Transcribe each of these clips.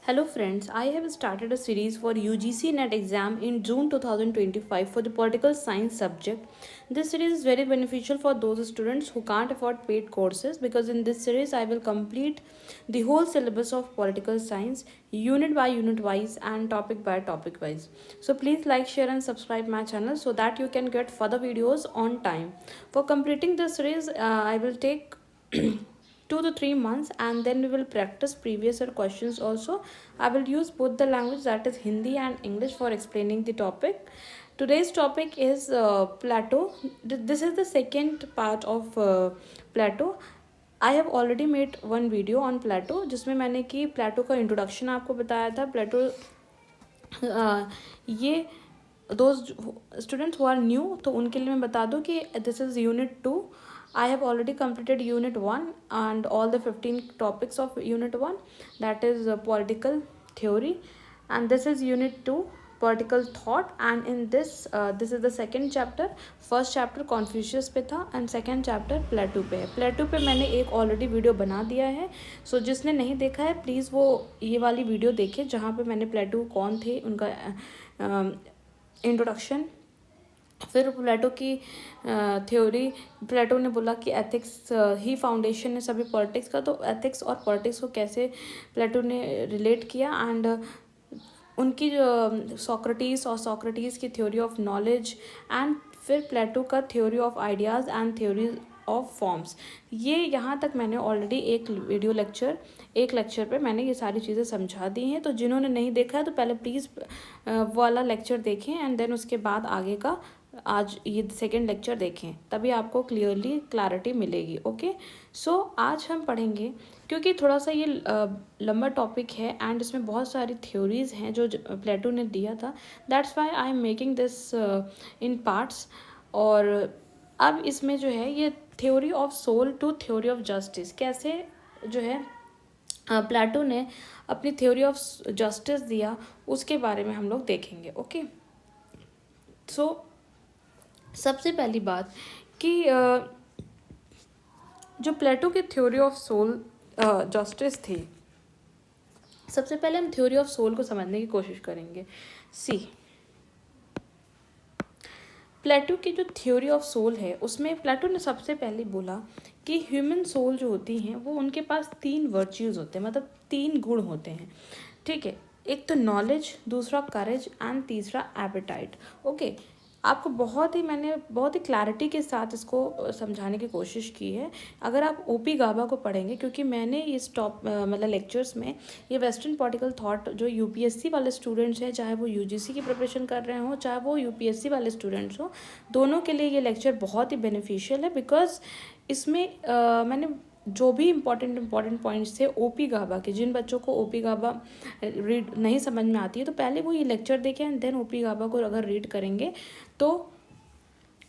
Hello friends, I have started a series for UGC NET exam in June 2025 for the political science subject. This series is very beneficial for those students who can't afford paid courses because in this series I will complete the whole syllabus of political science unit by unit wise and topic by topic wise. So please like, share and subscribe my channel so that you can get further videos on time. For completing this series, I will take 2 to 3 months and then we will practice previous year questions also. I will use both the language, that is Hindi and English, for explaining the topic. Today's topic is Plato. This is the second part of Plato. I have already made one video on Plato जिसमें मैंने कि प्लेटो का introduction आपको बताया था. प्लेटो ये दो students who are new तो उनके लिए मैं बता दूं कि this is unit 2. I have already completed unit 1 and all the 15 topics of unit 1, that is political theory, and this is unit 2 political thought. And in this this is the second chapter. First chapter Confucius पे था and second chapter प्लेटो पे है. प्लेटो पे मैंने एक already video बना दिया है. सो जिसने नहीं देखा है प्लीज़ वो ये वाली वीडियो देखे जहाँ पे मैंने प्लेटो कौन थे उनका इंट्रोडक्शन, फिर प्लेटो की थ्योरी. प्लेटो ने बोला कि एथिक्स ही फाउंडेशन है सभी पॉलिटिक्स का, तो एथिक्स और पॉलिटिक्स को कैसे प्लेटो ने रिलेट किया. एंड उनकी जो सॉक्रेटिस की थ्योरी ऑफ नॉलेज, एंड फिर प्लेटो का theory of ideas and theory of forms. ये यहाँ तक मैंने ऑलरेडी एक लेक्चर पे मैंने ये सारी चीज़ें समझा दी हैं. तो जिन्होंने नहीं देखा है तो पहले प्लीज़ वाला लेक्चर देखें एंड देन उसके बाद आगे का आज ये सेकेंड लेक्चर देखें, तभी आपको क्लैरिटी मिलेगी. ओके, सो आज हम पढ़ेंगे क्योंकि थोड़ा सा ये लंबा टॉपिक है एंड इसमें बहुत सारी थ्योरीज हैं जो प्लेटो ने दिया था. That's why I am making this in parts. और अब इसमें जो है ये theory of soul to theory of justice, कैसे जो है प्लेटो ने अपनी थ्योरी ऑफ जस्टिस दिया उसके बारे में हम लोग देखेंगे. ओके, सो सबसे पहली बात कि जो प्लेटो की थ्योरी ऑफ सोल जस्टिस थी, सबसे पहले हम थ्योरी ऑफ सोल को समझने की कोशिश करेंगे. सी, प्लेटो की जो थ्योरी ऑफ सोल है उसमें प्लेटो ने सबसे पहले बोला कि ह्यूमन सोल जो होती हैं वो उनके पास 3 वर्च्यूज़ होते हैं, मतलब 3 गुण होते हैं. ठीक है, एक तो नॉलेज, दूसरा करेज एंड तीसरा एपेटाइट. ओके, आपको मैंने बहुत ही क्लैरिटी के साथ इसको समझाने की कोशिश की है. अगर आप ओपी गाबा को पढ़ेंगे, क्योंकि मैंने इस मतलब लेक्चर्स में ये वेस्टर्न पॉलिटिकल थॉट जो यूपीएससी वाले स्टूडेंट्स हैं, चाहे वो यूजीसी की प्रिपरेशन कर रहे हों चाहे वो यूपीएससी वाले स्टूडेंट्स हों, दोनों के लिए ये लेक्चर बहुत ही बेनिफिशियल है. बिकॉज इसमें मैंने जो भी इम्पॉर्टेंट पॉइंट्स थे ओपी गाबा के, जिन बच्चों को ओपी गाबा रीड नहीं समझ में आती है तो पहले वो ये लेक्चर देखें एंड देन ओपी गाबा को अगर रीड करेंगे तो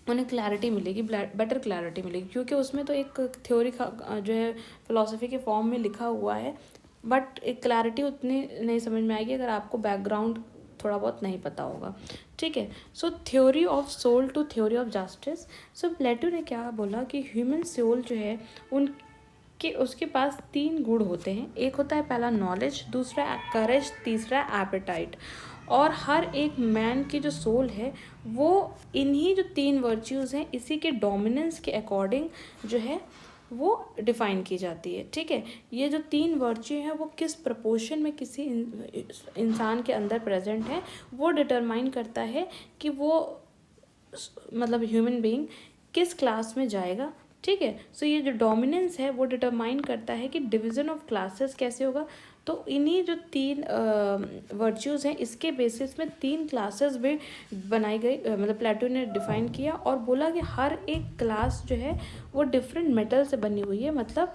उन्हें क्लैरिटी मिलेगी, बेटर क्लैरिटी मिलेगी. क्योंकि उसमें तो एक थ्योरी का जो है फिलॉसफी के फॉर्म में लिखा हुआ है, बट एक क्लैरिटी उतनी नहीं समझ में आएगी अगर आपको बैकग्राउंड थोड़ा बहुत नहीं पता होगा. ठीक है, so theory of soul to theory of justice. So Plato ने क्या बोला कि ह्यूमन सोल जो है कि उसके पास 3 गुण होते हैं. एक होता है पहला नॉलेज, दूसरा करेज, तीसरा एपेटाइट. और हर एक मैन की जो सोल है वो इन्हीं जो 3 वर्च्यूज़ हैं इसी के डोमिनेंस के अकॉर्डिंग जो है वो डिफ़ाइन की जाती है. ठीक है, ये जो 3 वर्च्यू हैं वो किस प्रपोर्शन में किसी इंसान के अंदर प्रेजेंट है वो डिटरमाइन करता है कि वो मतलब ह्यूमन बीइंग किस क्लास में जाएगा. ठीक है, सो ये जो डोमिनेंस है वो डिटरमाइन करता है कि डिवीज़न ऑफ क्लासेस कैसे होगा. तो इन्हीं जो 3 वर्च्यूज़ हैं इसके बेसिस में 3 क्लासेस भी बनाई गई, मतलब प्लेटो ने डिफ़ाइन किया और बोला कि हर एक क्लास जो है वो डिफरेंट मेटल से बनी हुई है. मतलब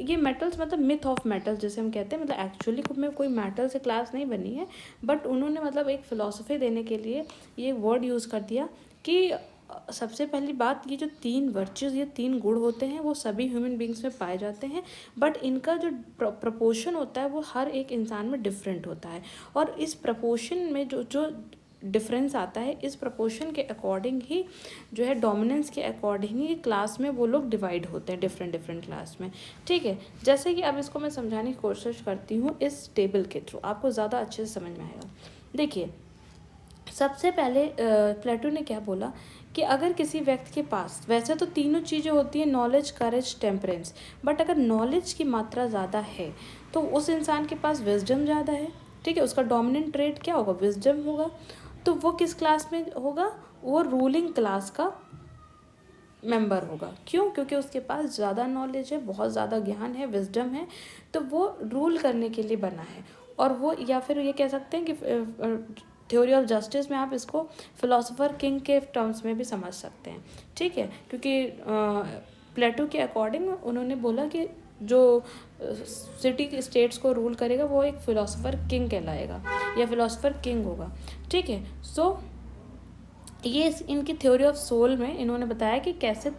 ये मेटल्स मतलब मिथ ऑफ मेटल्स जैसे हम कहते हैं, मतलब एक्चुअली में कोई मेटल से क्लास नहीं बनी है, बट उन्होंने मतलब एक फ़िलॉसफी देने के लिए ये वर्ड यूज़ कर दिया कि सबसे पहली बात, ये जो 3 वर्च्यूज़, ये 3 गुण होते हैं वो सभी ह्यूमन बींग्स में पाए जाते हैं, बट इनका जो प्रपोर्शन होता है वो हर एक इंसान में डिफरेंट होता है. और इस प्रपोर्शन में जो डिफरेंस आता है, इस प्रपोर्शन के अकॉर्डिंग ही जो है, डोमिनेंस के अकॉर्डिंग ही क्लास में वो लोग डिवाइड होते हैं डिफरेंट डिफरेंट क्लास में। ठीक है, जैसे कि अब इसको मैं समझाने की कोशिश करती हूँ इस टेबल के थ्रू, आपको ज़्यादा अच्छे से समझ में आएगा। देखिए, सबसे पहले प्लेटो ने क्या बोला कि अगर किसी व्यक्ति के पास, वैसे तो तीनों चीज़ें होती हैं, नॉलेज, करेज, टेम्परेंस, बट अगर नॉलेज की मात्रा ज़्यादा है तो उस इंसान के पास विजडम ज़्यादा है। ठीक है, उसका डोमिनेंट ट्रेट क्या होगा, विजडम होगा। तो वो किस क्लास में होगा, वो रूलिंग क्लास का मेंबर होगा। क्यों? क्योंकि उसके पास ज़्यादा नॉलेज है, बहुत ज़्यादा ज्ञान है, विजडम है, तो वो रूल करने के लिए बना है। और वो, या फिर ये कह सकते हैं कि थ्योरी ऑफ जस्टिस में आप इसको फिलोसोफर किंग के टर्म्स में भी समझ सकते हैं। ठीक है, क्योंकि प्लेटो के अकॉर्डिंग उन्होंने बोला कि जो सिटी के स्टेट्स को रूल करेगा वो एक फिलोसोफर किंग कहलाएगा या फिलोसोफर किंग होगा। ठीक है, सो ये इनकी थ्योरी ऑफ सोल में इन्होंने बताया कि कैसे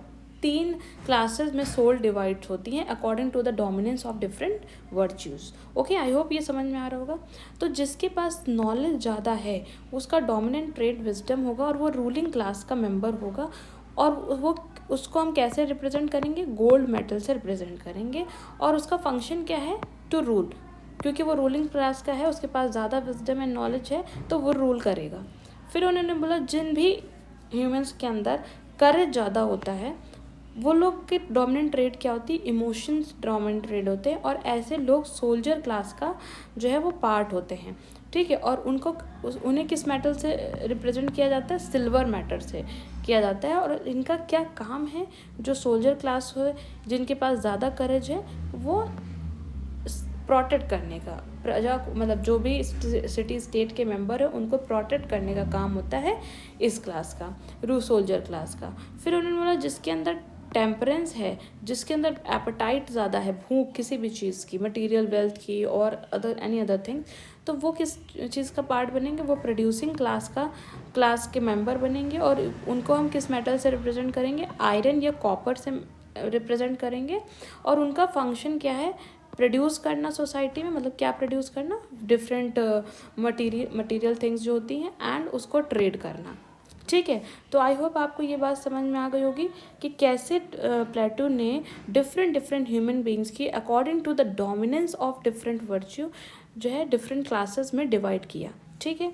3 क्लासेस में सोल डिवाइड होती हैं according to the dominance of different virtues. Okay, I hope ये समझ में आ रहा होगा। तो जिसके पास नॉलेज ज़्यादा है उसका डोमिनेंट ट्रेट विजडम होगा और वो रूलिंग क्लास का मेंबर होगा। और वो, उसको हम कैसे रिप्रेजेंट करेंगे, गोल्ड मेडल से रिप्रेजेंट करेंगे। और उसका फंक्शन क्या है, टू रूल, क्योंकि वो रूलिंग क्लास का है, उसके पास ज़्यादा विजडम एंड नॉलेज है, तो वो रूल करेगा। फिर उन्होंने बोला जिन भी ह्यूमंस के अंदर करेज ज़्यादा होता है वो लोग के डोमिनेंट ट्रेट क्या होती है, इमोशंस डोमिनेंट ट्रेट होते हैं, और ऐसे लोग सोल्जर क्लास का जो है वो पार्ट होते हैं। ठीक है, और उन्हें किस मेटल से रिप्रेजेंट किया जाता है, सिल्वर मेटल से किया जाता है। और इनका क्या काम है, जो सोल्जर क्लास हो, जिनके पास ज़्यादा करेज है, वो प्रोटेक्ट करने का, प्रजा को, मतलब जो भी सिटी स्टेट के मेंबर है उनको प्रोटेक्ट करने का काम होता है इस क्लास का, रू सोल्जर क्लास का। फिर उन्होंने बोला जिसके अंदर टेम्परेंस है, जिसके अंदर एपेटाइट ज़्यादा है, भूख किसी भी चीज़ की, मटेरियल वेल्थ की और एनी अदर थिंग, तो वो किस चीज़ का पार्ट बनेंगे, वो प्रोड्यूसिंग क्लास के मेंबर बनेंगे। और उनको हम किस मेटल से रिप्रेजेंट करेंगे, आयरन या कॉपर से रिप्रेजेंट करेंगे। और उनका फंक्शन क्या है, प्रोड्यूस करना सोसाइटी में, मतलब क्या प्रोड्यूस करना, डिफरेंट मटेरियल थिंग्स जो होती हैं, एंड उसको ट्रेड करना। ठीक है, तो आई होप आपको ये बात समझ में आ गई होगी कि कैसे प्लेटो ने डिफरेंट ह्यूमन बींग्स की according to the dominance of different virtue जो है डिफरेंट क्लासेस में डिवाइड किया। ठीक है,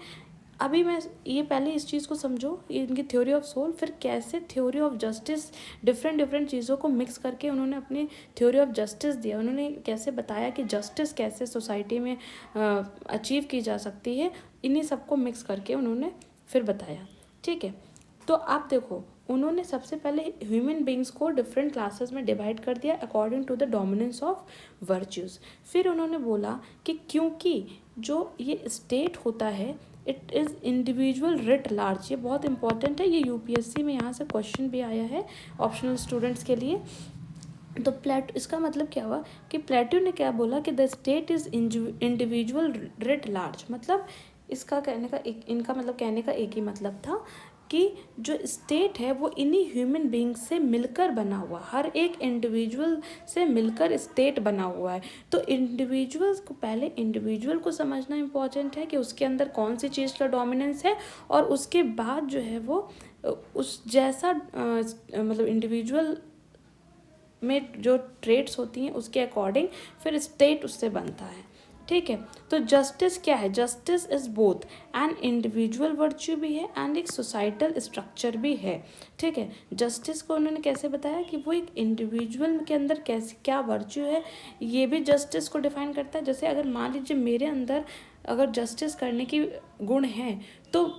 अभी मैं ये पहले इस चीज़ को समझो, इनकी थ्योरी ऑफ सोल, फिर कैसे थ्योरी ऑफ जस्टिस डिफरेंट चीज़ों को मिक्स करके उन्होंने अपनी थ्योरी ऑफ जस्टिस दिया। उन्होंने कैसे बताया कि जस्टिस कैसे सोसाइटी में अचीव की जा सकती है, इन्हीं सबको मिक्स करके उन्होंने फिर बताया। ठीक है, तो आप देखो, उन्होंने सबसे पहले ह्यूमन बींग्स को डिफरेंट क्लासेस में डिवाइड कर दिया according to the dominance of virtues. फिर उन्होंने बोला कि क्योंकि जो ये स्टेट होता है it is individual writ large, ये बहुत इंपॉर्टेंट है, ये यूपीएससी में यहाँ से क्वेश्चन भी आया है ऑप्शनल स्टूडेंट्स के लिए। तो इसका मतलब क्या हुआ कि प्लेटो ने क्या बोला कि the state is individual writ large, मतलब इसका कहने का इनका मतलब कहने का एक ही मतलब था कि जो स्टेट है वो इन्हीं ह्यूमन बींग्स से मिलकर बना हुआ, हर एक इंडिविजुअल से मिलकर स्टेट बना हुआ है। तो इंडिविजुअल्स को, पहले इंडिविजुअल को समझना इम्पॉर्टेंट है कि उसके अंदर कौन सी चीज़ का डोमिनेंस है, और उसके बाद जो है वो उस जैसा मतलब इंडिविजुअल में जो ट्रेट्स होती हैं उसके अकॉर्डिंग फिर स्टेट उससे बनता है। ठीक है, तो जस्टिस क्या है, justice is both an individual virtue भी है एंड एक सोसाइटल स्ट्रक्चर भी है। ठीक है, जस्टिस को उन्होंने कैसे बताया कि वो एक इंडिविजुअल के अंदर कैसे क्या वर्च्यू है, ये भी जस्टिस को डिफाइन करता है। जैसे अगर मान लीजिए मेरे अंदर अगर जस्टिस करने की गुण है तो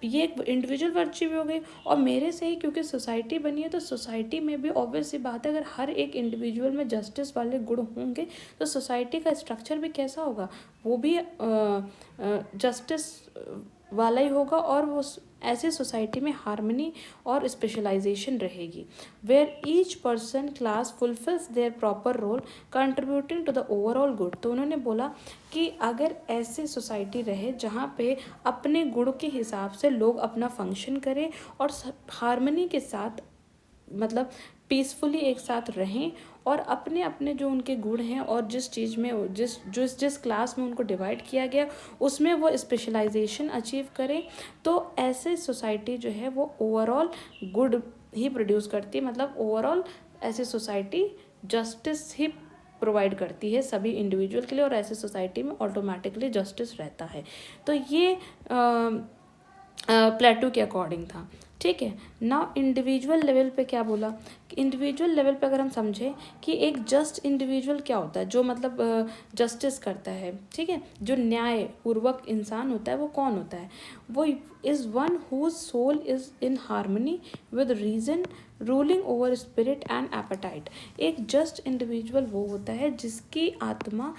ये एक इंडिविजुअल वर्च्यू भी हो गई, और मेरे से ही क्योंकि सोसाइटी बनी है तो सोसाइटी में भी ऑब्वियस सी बात है अगर हर एक इंडिविजुअल में जस्टिस वाले गुण होंगे तो सोसाइटी का स्ट्रक्चर भी कैसा होगा, वो भी जस्टिस वाला ही होगा, और वो ऐसे सोसाइटी में हार्मनी और स्पेशलाइजेशन रहेगी where each person class fulfils their proper role contributing to the overall good. तो उन्होंने बोला कि अगर ऐसे सोसाइटी रहे जहाँ पे अपने गुण के हिसाब से लोग अपना फंक्शन करें और हार्मनी के साथ, मतलब पीसफुली एक साथ रहें और अपने अपने जो उनके गुण हैं और जिस चीज़ में जिस क्लास में उनको डिवाइड किया गया उसमें वो स्पेशलाइजेशन अचीव करें, तो ऐसे सोसाइटी जो है वो ओवरऑल गुड ही प्रोड्यूस करती है। मतलब ओवरऑल ऐसी सोसाइटी जस्टिस ही प्रोवाइड करती है सभी इंडिविजुअल के लिए, और ऐसी सोसाइटी में ऑटोमेटिकली जस्टिस रहता है। तो ये प्लेटो के अकॉर्डिंग था। ठीक है, नाउ इंडिविजुअल लेवल पे क्या बोला कि इंडिविजुअल लेवल पे अगर हम समझें कि एक जस्ट इंडिविजुअल क्या होता है, जो मतलब जस्टिस करता है, ठीक है, जो न्याय पूर्वक इंसान होता है, वो कौन होता है? वो is one whose soul is in harmony with reason ruling over spirit and appetite. एक जस्ट इंडिविजुअल वो होता है जिसकी आत्मा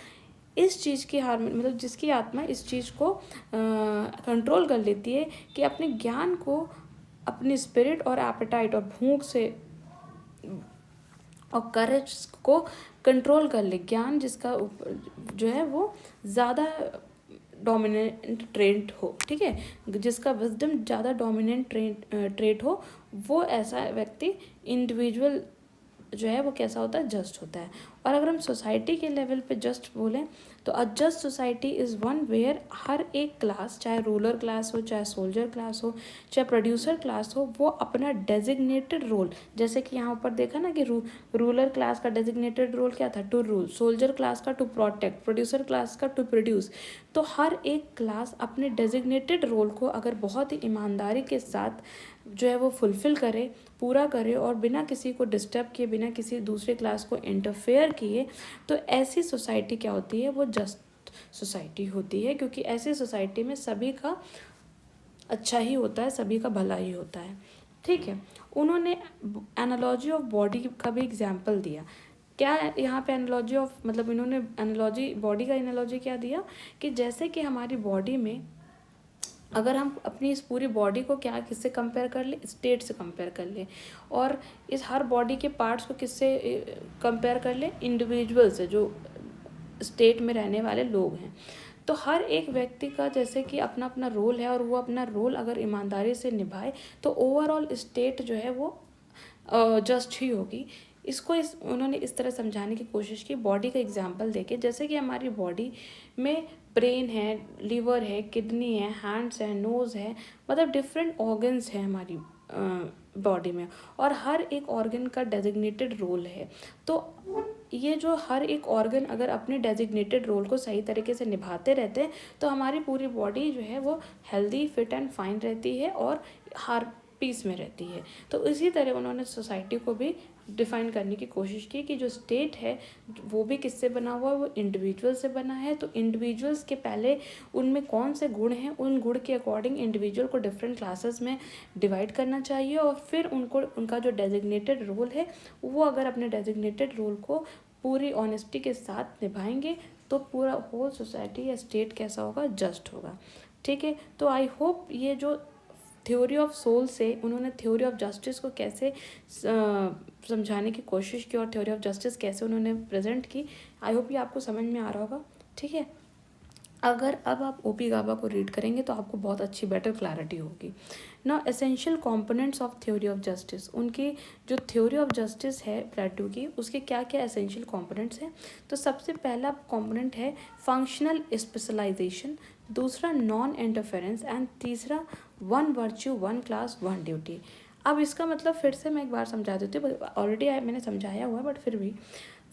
इस चीज़ की हार्मनी, मतलब जिसकी आत्मा इस चीज़ को कंट्रोल कर लेती है कि अपने ज्ञान को, अपनी स्पिरिट और एपेटाइट और भूख से और करेज को कंट्रोल कर ले। ज्ञान जिसका जो है वो ज़्यादा डोमिनेंट ट्रेट हो, ठीक है, जिसका विजडम ज़्यादा डोमिनेंट ट्रेट हो, वो ऐसा व्यक्ति इंडिविजुअल जो है वो कैसा होता है? जस्ट होता है। और अगर हम सोसाइटी के लेवल पे जस्ट बोलें तो a just society is one where हर एक क्लास, चाहे रूलर क्लास हो, चाहे सोल्जर क्लास हो, चाहे प्रोड्यूसर क्लास हो, वो अपना डेजिग्नेटेड रोल, जैसे कि यहाँ ऊपर देखा ना कि रूलर क्लास का डेजिग्नेटेड रोल क्या था? टू रूल, सोल्जर क्लास का टू प्रोटेक्ट, प्रोड्यूसर क्लास का टू प्रोड्यूस। तो हर एक क्लास अपने डेजिग्नेटेड रोल को अगर बहुत ही ईमानदारी के साथ जो है वो फुलफ़िल करे, पूरा करे, और बिना किसी को डिस्टर्ब किए, बिना किसी दूसरे क्लास को इंटरफेयर किए, तो ऐसी सोसाइटी क्या होती है? वो जस्ट सोसाइटी होती है, क्योंकि ऐसी सोसाइटी में सभी का अच्छा ही होता है, सभी का भला ही होता है। ठीक है, उन्होंने एनालॉजी ऑफ बॉडी का भी एग्जाम्पल दिया। क्या यहाँ पे एनालॉजी ऑफ, मतलब इन्होंने एनालॉजी बॉडी का एनालॉजी क्या दिया कि जैसे कि हमारी बॉडी में अगर हम अपनी इस पूरी बॉडी को क्या किससे कंपेयर कर ले? स्टेट से कंपेयर कर ले। और इस हर बॉडी के पार्ट्स को किससे कंपेयर कर ले? इंडिविजुअल से, जो स्टेट में रहने वाले लोग हैं। तो हर एक व्यक्ति का जैसे कि अपना अपना रोल है, और वो अपना रोल अगर ईमानदारी से निभाए तो ओवरऑल स्टेट जो है वो जस्ट ही होगी। इसको उन्होंने इस तरह समझाने की कोशिश की बॉडी का एग्जाम्पल देके, जैसे कि हमारी बॉडी में ब्रेन है, लिवर है, किडनी है, हैंड्स है, नोज़ है, मतलब डिफरेंट ऑर्गन्स हैं हमारी बॉडी में, और हर एक ऑर्गन का डेजिग्नेटेड रोल है। तो ये जो हर एक ऑर्गन अगर अपने डेजिग्नेटेड रोल को सही तरीके से निभाते रहते हैं तो हमारी पूरी बॉडी जो है वो हेल्दी, फिट एंड फाइन रहती है और हर पीस में रहती है। तो इसी तरह उन्होंने सोसाइटी को भी डिफ़ाइन करने की कोशिश की कि जो स्टेट है वो भी किससे बना हुआ है? वो इंडिविजुअल से बना है। तो इंडिविजुअल्स के पहले उनमें कौन से गुण हैं, उन गुण के अकॉर्डिंग इंडिविजुअल को डिफरेंट क्लासेस में डिवाइड करना चाहिए, और फिर उनको उनका जो डेजिग्नेटेड रोल है वो अगर अपने डेजिग्नेटेड रोल को पूरी ऑनेस्टी के साथ निभाएंगे तो पूरा होल सोसाइटी या स्टेट कैसा होगा? जस्ट होगा। ठीक है, तो आई होप ये जो थ्योरी ऑफ सोल से उन्होंने थ्योरी ऑफ जस्टिस को कैसे समझाने की कोशिश की और थ्योरी ऑफ जस्टिस कैसे उन्होंने प्रेजेंट की, आई होप ये आपको समझ में आ रहा होगा। ठीक है, अगर अब आप ओपी गाबा को रीड करेंगे तो आपको बहुत अच्छी बेटर क्लैरिटी होगी। Now essential components of theory of justice, उनकी जो थ्योरी ऑफ जस्टिस है प्लेटो की, उसके क्या क्या एसेंशियल कंपोनेंट्स हैं? तो सबसे पहला कंपोनेंट है फंक्शनल स्पेशलाइजेशन, दूसरा नॉन इंटरफेरेंस, एंड तीसरा one virtue, one class, one duty. अब इसका मतलब फिर से मैं एक बार समझा देती हूँ, ऑलरेडी मैंने समझाया हुआ है बट फिर भी।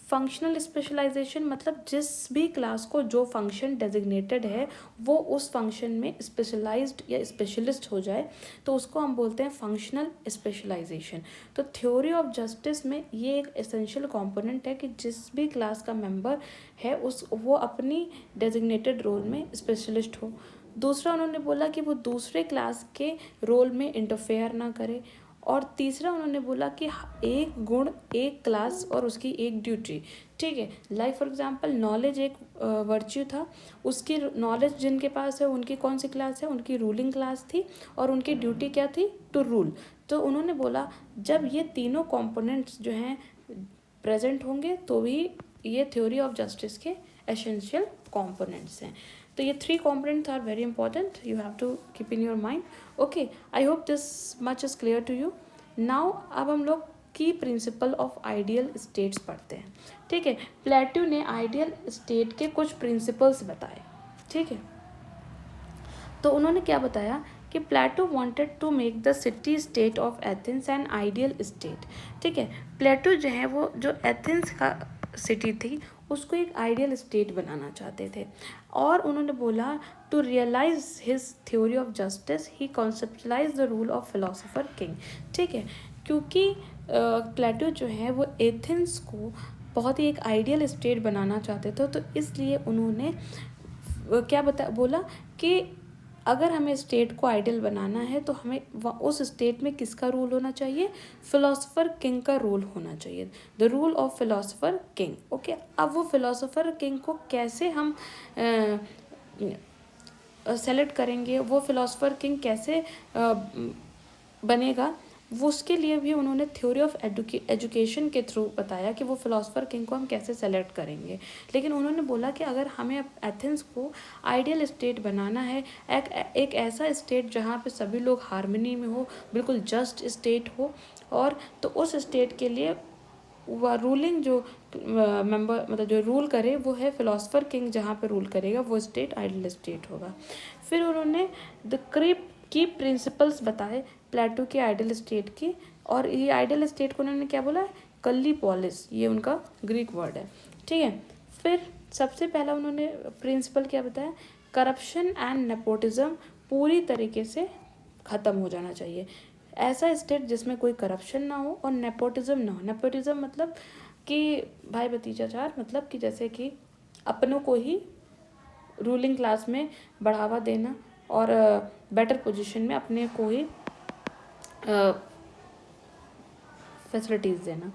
फंक्शनल स्पेशलाइजेशन मतलब जिस भी क्लास को जो फंक्शन डेजिग्नेटेड है वो उस फंक्शन में स्पेशलाइज्ड या स्पेशलिस्ट हो जाए, तो उसको हम बोलते हैं फंक्शनल स्पेशलाइजेशन। तो थ्योरी ऑफ जस्टिस में ये एक एसेंशियल कंपोनेंट है कि जिस भी क्लास का मेंबर है वो अपनी डेजिग्नेटेड रोल में स्पेशलिस्ट हो। दूसरा उन्होंने बोला कि वो दूसरे क्लास के रोल में इंटरफेयर ना करे, और तीसरा उन्होंने बोला कि एक गुण, एक क्लास और उसकी एक ड्यूटी। ठीक है, लाइक फॉर एग्जांपल नॉलेज एक वर्च्यू था, उसकी नॉलेज जिनके पास है उनकी कौन सी क्लास है? उनकी रूलिंग क्लास थी, और उनकी ड्यूटी क्या थी? To rule. तो उन्होंने बोला जब ये तीनों कंपोनेंट्स जो हैं प्रेजेंट होंगे तो भी ये थ्योरी ऑफ जस्टिस के एसेंशियल कंपोनेंट्स हैं। तो ये 3 components are very important, you have to keep in your mind. Okay, I hope this much is clear to you. Now अब हम लोग की प्रिंसिपल ऑफ आइडियल स्टेट्स पढ़ते हैं। ठीक है, प्लेटो ने आइडियल स्टेट के कुछ प्रिंसिपल्स बताए। ठीक है, तो उन्होंने क्या बताया कि Plato wanted to make the city state of Athens an ideal state. ठीक है, प्लेटो जो है वो जो एथेंस का सिटी थी उसको एक आइडियल स्टेट बनाना चाहते थे। और उन्होंने बोला to realise his theory of justice he conceptualise the rule of philosopher king. ठीक है, क्योंकि प्लेटो जो है वो एथेंस को बहुत ही एक आइडियल स्टेट बनाना चाहते थे, तो इसलिए उन्होंने क्या बोला कि अगर हमें स्टेट को आइडियल बनाना है तो हमें उस स्टेट में किसका रूल होना चाहिए, फिलोसोफर किंग का रूल होना चाहिए, the rule of philosopher king. Okay, अब वो फिलोसोफर किंग को कैसे हम सेलेक्ट करेंगे, वो फिलोसोफर किंग कैसे बनेगा, वो उसके लिए भी उन्होंने थ्योरी ऑफ एजुकेशन के थ्रू बताया कि वो फिलोसोफर किंग को हम कैसे सेलेक्ट करेंगे। लेकिन उन्होंने बोला कि अगर हमें एथेंस को आइडियल स्टेट बनाना है, एक ऐसा स्टेट जहाँ पे सभी लोग हार्मनी में हो, बिल्कुल जस्ट स्टेट हो, और तो उस स्टेट के लिए वह रूलिंग जो मेंबर मतलब जो रूल करे वो है फिलोसोफर किंग, जहाँ पे रूल करेगा वो स्टेट आइडियल स्टेट होगा। फिर उन्होंने द की प्रिंसिपल्स बताए प्लेटो के आइडियल स्टेट की, और ये आइडियल स्टेट को उन्होंने क्या बोला, कल्ली पॉलिस, ये उनका ग्रीक वर्ड है। ठीक है, फिर सबसे पहला उन्होंने प्रिंसिपल क्या बताया, करप्शन एंड नेपोटिज्म पूरी तरीके से ख़त्म हो जाना चाहिए। ऐसा स्टेट जिसमें कोई करप्शन ना हो और नेपोटिज्म ना हो। नेपोटिज्म मतलब कि भाई भतीजाचार, मतलब कि जैसे कि अपनों को ही रूलिंग क्लास में बढ़ावा देना और बेटर पोजीशन में अपने को ही फैसिलिटीज़ देना।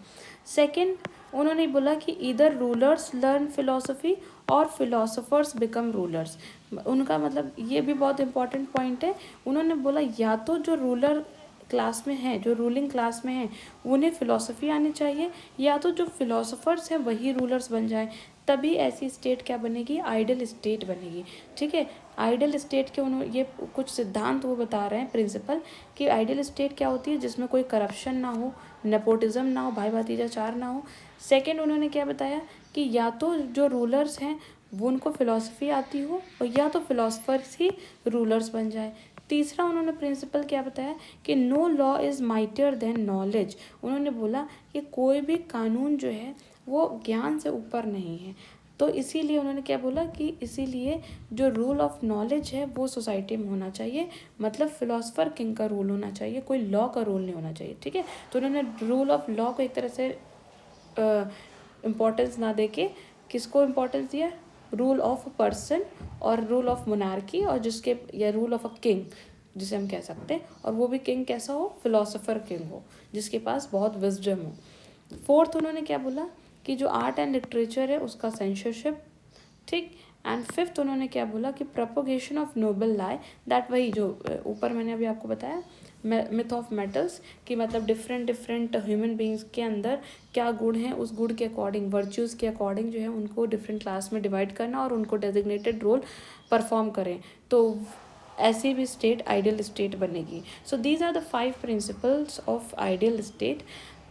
सेकंड, उन्होंने बोला कि इधर रूलर्स लर्न फिलोसफी और फिलोसोफर्स बिकम रूलर्स। उनका मतलब ये भी बहुत इंपॉर्टेंट पॉइंट है। उन्होंने बोला या तो जो रूलर क्लास में है, जो रूलिंग क्लास में है, उन्हें फ़िलोसफी आनी चाहिए, या तो जो फिलोसोफर्स हैं वही रूलर्स बन जाए, तभी ऐसी स्टेट क्या बनेगी, आइडियल स्टेट बनेगी। ठीक है, आइडियल स्टेट के उन्होंने ये कुछ सिद्धांत वो बता रहे हैं, प्रिंसिपल, कि आइडियल स्टेट क्या होती है, जिसमें कोई करप्शन ना हो, नेपोटिज्म ना हो, भाई भतीजाचार ना हो। सेकंड, उन्होंने क्या बताया कि या तो जो रूलर्स हैं वो उनको फ़िलोसफी आती हो, और या तो फिलोसफर्स ही रूलर्स बन जाए। तीसरा, उन्होंने प्रिंसिपल क्या बताया कि no law is mightier than knowledge. उन्होंने बोला कि कोई भी कानून जो है वो ज्ञान से ऊपर नहीं है, तो इसीलिए उन्होंने क्या बोला कि इसीलिए जो रूल ऑफ नॉलेज है वो सोसाइटी में होना चाहिए, मतलब फिलोसफर किंग का रूल होना चाहिए, कोई लॉ का रूल नहीं होना चाहिए। ठीक है, तो उन्होंने रूल ऑफ लॉ को एक तरह से इम्पोर्टेंस ना देके किसको इम्पोर्टेंस दिया, रूल ऑफ पर्सन और रूल ऑफ मोनार्की, और जिसके या रूल ऑफ अ किंग जिसे हम कह सकते हैं, और वो भी किंग कैसा हो, फिलोसोफर किंग हो, जिसके पास बहुत विजडम हो। फोर्थ, उन्होंने क्या बोला कि जो आर्ट एंड लिटरेचर है उसका सेंसरशिप। ठीक, एंड फिफ्थ, उन्होंने क्या बोला कि propagation of noble lie, that वही जो ऊपर मैंने अभी आपको बताया मिथ ऑफ मेटल्स, कि मतलब डिफरेंट ह्यूमन बींग्स के अंदर क्या गुण हैं, उस गुण के अकॉर्डिंग, वर्च्यूज़ के अकॉर्डिंग जो है उनको डिफरेंट क्लास में डिवाइड करना और उनको डेजिग्नेटेड रोल परफॉर्म करें, तो ऐसी भी स्टेट आइडियल स्टेट बनेगी। So these are the 5 principles of ideal state.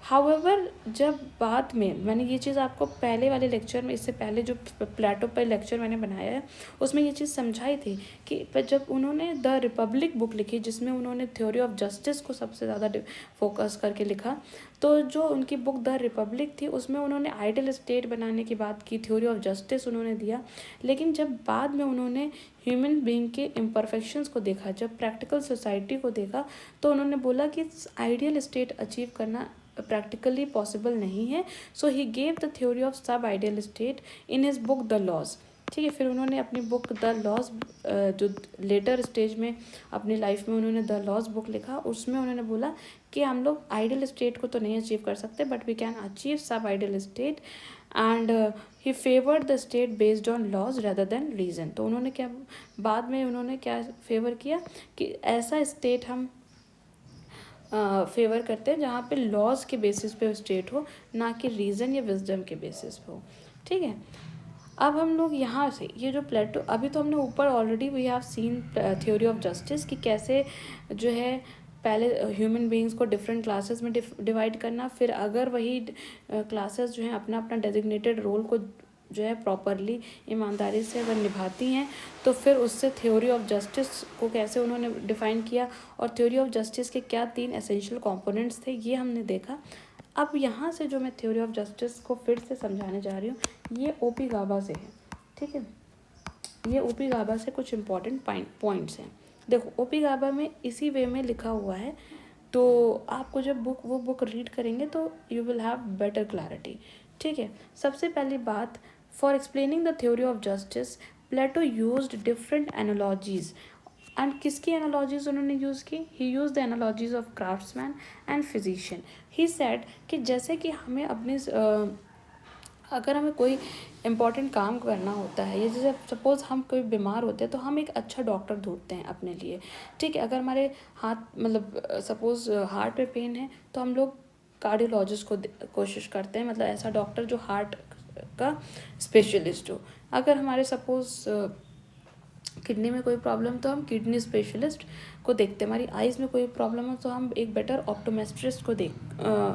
However, जब बाद में मैंने ये चीज़ आपको पहले वाले लेक्चर में, इससे पहले जो प्लेटो पर लेक्चर मैंने बनाया है उसमें ये चीज़ समझाई थी कि जब उन्होंने द रिपब्लिक बुक लिखी, जिसमें उन्होंने थ्योरी ऑफ जस्टिस को सबसे ज़्यादा फोकस करके लिखा, तो जो उनकी बुक द रिपब्लिक थी उसमें उन्होंने आइडियल स्टेट बनाने की बात की, थ्योरी ऑफ जस्टिस उन्होंने दिया। लेकिन जब बाद में उन्होंने ह्यूमन बीइंग के इम्परफेक्शंस को देखा, जब प्रैक्टिकल सोसाइटी को देखा, तो उन्होंने बोला कि आइडियल स्टेट अचीव करना प्रैक्टिकली पॉसिबल नहीं है। So he gave the theory of sub ideal state in his book the laws. ठीक है, फिर उन्होंने अपनी बुक द लॉज, जो लेटर स्टेज में अपनी लाइफ में उन्होंने द लॉज बुक लिखा, उसमें उन्होंने बोला कि हम लोग आइडियल स्टेट को तो नहीं अचीव कर सकते, but we can achieve such ideal state, and he favoured the state based on laws rather than reason. तो उन्होंने क्या, बाद में उन्होंने क्या फेवर किया कि ऐसा स्टेट हम फेवर करते हैं जहाँ पे लॉज के बेसिस पे स्टेट हो, ना कि रीज़न या विजडम के बेसिस पे हो। ठीक है, अब हम लोग यहाँ से ये जो प्लेटो, अभी तो हमने ऊपर already we have seen theory of justice कि कैसे जो है पहले ह्यूमन बीइंग्स को डिफरेंट क्लासेस में डिवाइड करना, फिर अगर वही क्लासेस जो हैं अपना अपना डेजिग्नेटेड रोल को जो है प्रॉपरली ईमानदारी से अगर निभाती हैं तो फिर उससे थ्योरी ऑफ जस्टिस को कैसे उन्होंने डिफ़ाइन किया और थ्योरी ऑफ जस्टिस के क्या 3 एसेंशियल कंपोनेंट्स थे ये हमने देखा। अब यहाँ से जो मैं थ्योरी ऑफ जस्टिस को फिर से समझाने जा रही हूँ ये ओपी गाबा से है, ठीक है। ये ओपी गाबा से कुछ इम्पॉर्टेंट पॉइंट्स हैं। देखो ओपी गाबा में इसी वे में लिखा हुआ है, तो आपको जब वो बुक रीड करेंगे तो you will have better clarity, ठीक है। सबसे पहली बात, for explaining the theory of justice Plato used different analogies. And किसकी एनालॉजीज उन्होंने यूज़ की? He use the analogies of craftsman and physician. He said कि जैसे कि हमें अपने अगर हमें कोई इम्पॉर्टेंट काम करना होता है, या जैसे सपोज़ हम कोई बीमार होते हैं तो हम एक अच्छा डॉक्टर ढूंढते हैं अपने लिए, ठीक है। अगर हमारे हाथ मतलब सपोज़ हार्ट में पेन है तो हम लोग कार्डियोलॉजिस्ट को कोशिश करते हैं, मतलब ऐसा डॉक्टर जो हार्ट का स्पेशलिस्ट हो। अगर हमारे सपोज़ किडनी में कोई प्रॉब्लम तो हम किडनी स्पेशलिस्ट को देखते हैं। हमारी आइज़ में कोई प्रॉब्लम हो तो हम एक बेटर ऑप्टोमेट्रिस्ट को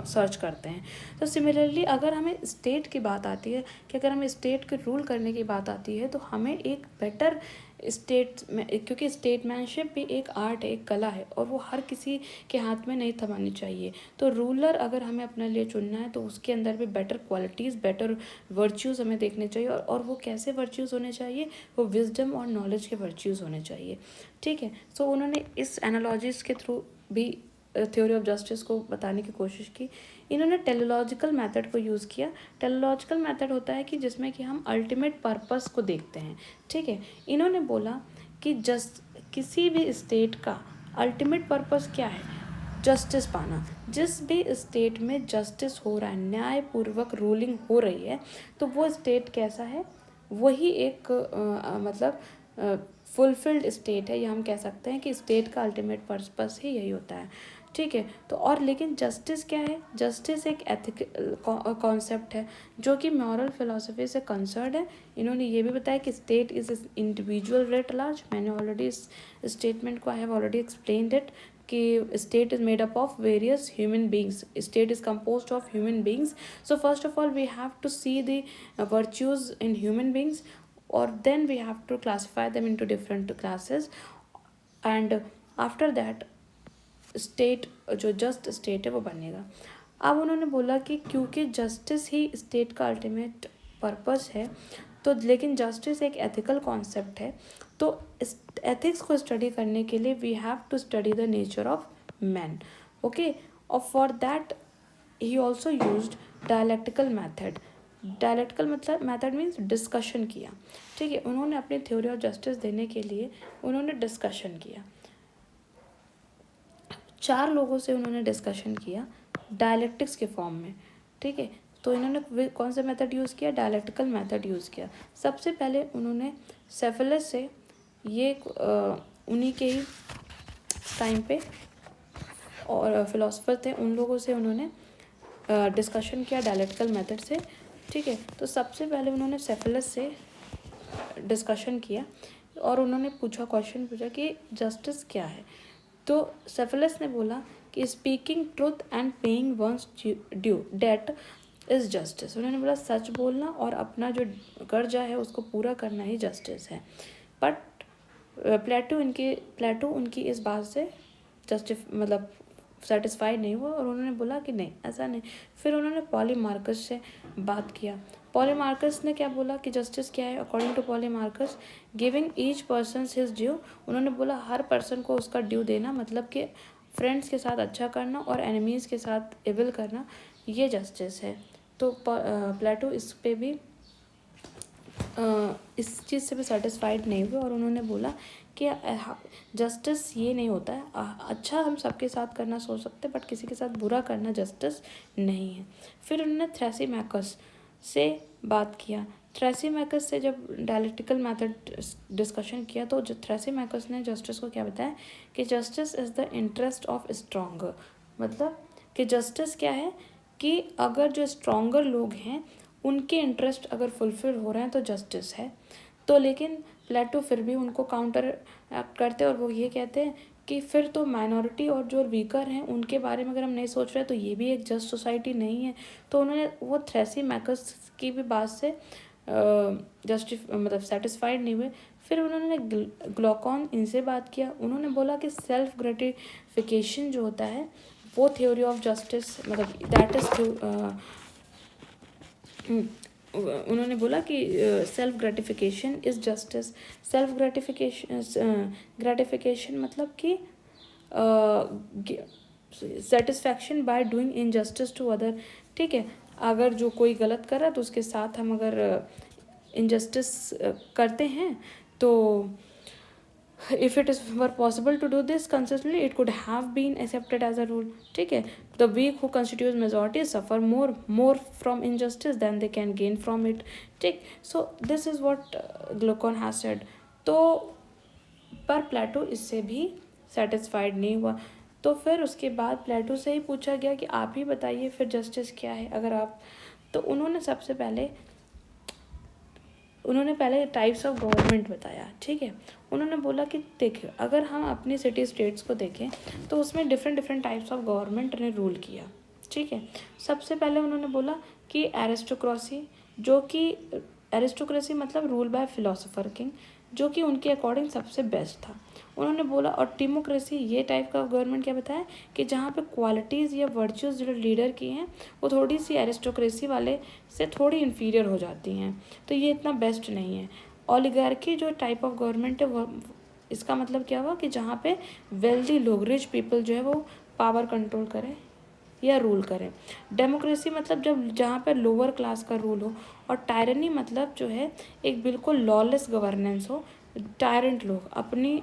सर्च करते हैं। तो सिमिलरली अगर हमें स्टेट की बात आती है कि अगर हमें स्टेट के रूल करने की बात आती है तो हमें एक बेटर स्टेट में, क्योंकि स्टेटमैनशिप भी एक आर्ट है, एक कला है और वो हर किसी के हाथ में नहीं थमानी चाहिए। तो रूलर अगर हमें अपने लिए चुनना है तो उसके अंदर भी बेटर क्वालिटीज़, बेटर वर्च्यूज़ हमें देखने चाहिए। और वो कैसे वर्च्यूज़ होने चाहिए? वो विजडम और नॉलेज के वर्च्यूज़ होने चाहिए, ठीक है। सो उन्होंने इस एनालॉजीज़ के थ्रू भी थ्योरी ऑफ जस्टिस को बताने की कोशिश की। इन्होंने टेलीलॉजिकल मेथड को यूज़ किया। टेलीलॉजिकल मेथड होता है कि जिसमें कि हम अल्टीमेट पर्पस को देखते हैं, ठीक है। इन्होंने बोला कि किसी भी स्टेट का अल्टीमेट पर्पस क्या है? जस्टिस पाना। जिस भी स्टेट में जस्टिस हो रहा है, न्यायपूर्वक रूलिंग हो रही है, तो वो स्टेट कैसा है? वही एक मतलब फुलफिल्ड स्टेट है, या हम कह सकते हैं कि स्टेट का अल्टीमेट पर्पस ही यही होता है, ठीक है। तो और लेकिन जस्टिस क्या है? जस्टिस एक एथिकल कॉन्सेप्ट है जो कि मॉरल फिलॉसफी से कंसर्न है। इन्होंने ये भी बताया कि state is individual writ large. मैंने ऑलरेडी इस स्टेटमेंट को I have already explained it कि state is made up of various human beings. State is composed of human beings. So first of all we have to see the virtues in human beings, or then we have to classify them into different classes, and after that state जो just state है वो बनेगा। अब उन्होंने बोला कि क्योंकि justice ही state का अल्टीमेट पर्पस है, तो लेकिन जस्टिस एक एथिकल कॉन्सेप्ट है, तो एथिक्स को स्टडी करने के लिए we have to study the nature of man, okay. और for that he also used dialectical method. Dialectical मतलब मैथड मीन्स डिस्कशन किया, ठीक है। उन्होंने अपनी थ्योरी ऑफ जस्टिस देने के लिए उन्होंने डिस्कशन किया। 4 लोगों से उन्होंने डिस्कशन किया डायलेक्टिक्स के फॉर्म में, ठीक है। तो इन्होंने कौन सा मेथड यूज़ किया? डायलेक्टिकल मेथड यूज़ किया। सबसे पहले उन्होंने सेफेलस से, ये उन्हीं के ही टाइम पे और फिलोसफर थे, उन लोगों से उन्होंने डिस्कशन किया डायलेक्टिकल मेथड से, ठीक है। तो सबसे पहले उन्होंने सेफेलस से डिस्कशन किया और उन्होंने क्वेश्चन पूछा कि जस्टिस क्या है। तो सेफेलस ने बोला कि speaking truth and paying one's due debt is justice. उन्होंने बोला सच बोलना और अपना जो कर्जा है उसको पूरा करना ही जस्टिस है। बट प्लेटो उनकी इस बात से मतलब सेटिस्फाइड नहीं हुआ और उन्होंने बोला कि नहीं, ऐसा नहीं। फिर उन्होंने पॉलीमार्कस से बात किया। पॉलीमार्कस ने क्या बोला कि जस्टिस क्या है? According to Polemarchus, giving each person his due. उन्होंने बोला हर पर्सन को उसका ड्यू देना, मतलब कि फ्रेंड्स के साथ अच्छा करना और एनिमीज़ के साथ इविल करना, ये जस्टिस है। तो प्लेटो इस पे भी इस चीज़ से भी सेटिस्फाइड नहीं हुए और उन्होंने बोला कि जस्टिस ये नहीं होता है, अच्छा हम सबके साथ करना सोच सकते हैं बट किसी के साथ बुरा करना जस्टिस नहीं है। फिर उन्होंने थ्रेसिमैकस से बात किया। थ्रेसिमैकस से जब डायलेक्टिकल मेथड डिस्कशन किया तो थ्रेसिमैकस ने जस्टिस को क्या बताया कि justice is the interest of stronger. मतलब कि जस्टिस क्या है कि अगर जो स्ट्रॉन्गर लोग हैं उनके इंटरेस्ट अगर फुलफिल हो रहे हैं तो जस्टिस है। तो लेकिन प्लेटो फिर भी उनको काउंटर करते और वो ये कहते हैं कि फिर तो माइनॉरिटी और जो वीकर हैं उनके बारे में अगर हम नहीं सोच रहे तो ये भी एक जस्ट सोसाइटी नहीं है। तो उन्होंने वो थ्रेसीमैकस की भी बात से मतलब सेटिस्फाइड नहीं हुए। फिर उन्होंने ग्लूकान इनसे बात किया। उन्होंने बोला कि सेल्फ ग्रेटिफिकेशन जो होता है वो थ्योरी ऑफ जस्टिस मतलब दैट इज उन्होंने बोला कि self gratification is justice. Self gratification मतलब कि satisfaction by doing injustice to other. ठीक है, अगर जो कोई गलत कर रहा है तो उसके साथ हम अगर इनजस्टिस करते हैं तो if it is were possible to do this consistently it could have been accepted as a rule. ठीक है, the weak who constitutes majority suffer more from injustice than they can gain from it. ठीक, so this is what Glaucon has said. तो पर प्लेटो इससे भी satisfied नहीं हुआ। तो फिर उसके बाद प्लेटो से ही पूछा गया कि आप ही बताइए फिर जस्टिस क्या है अगर आप। तो उन्होंने पहले टाइप्स ऑफ गवर्नमेंट बताया। ठीक है, उन्होंने बोला कि देखिए अगर हम अपनी सिटी स्टेट्स को देखें तो उसमें डिफरेंट टाइप्स ऑफ गवर्नमेंट ने रूल किया। ठीक है, सबसे पहले उन्होंने बोला कि एरिस्टोक्रेसी, जो कि एरिस्टोक्रेसी मतलब रूल बाय फिलोसोफर किंग, जो कि उनके अकॉर्डिंग सबसे बेस्ट था। उन्होंने बोला और टिमोक्रेसी ये टाइप का गवर्नमेंट क्या बताया कि जहाँ पे क्वालिटीज़ या वर्च्यूज़ जो लीडर की हैं वो थोड़ी सी एरिस्टोक्रेसी वाले से थोड़ी इन्फीरियर हो जाती हैं, तो ये इतना बेस्ट नहीं है। ओलिगार्की जो टाइप ऑफ गवर्नमेंट है वो इसका मतलब क्या हुआ कि जहाँ पे वेल्दी लोग रिच पीपल जो है वो पावर कंट्रोल करें या रूल करें। डेमोक्रेसी मतलब जब जहाँ पे लोअर क्लास का रूल हो। और टायरनी मतलब जो है एक बिल्कुल लॉलेस गवर्नेंस हो, टायरेंट लोग अपनी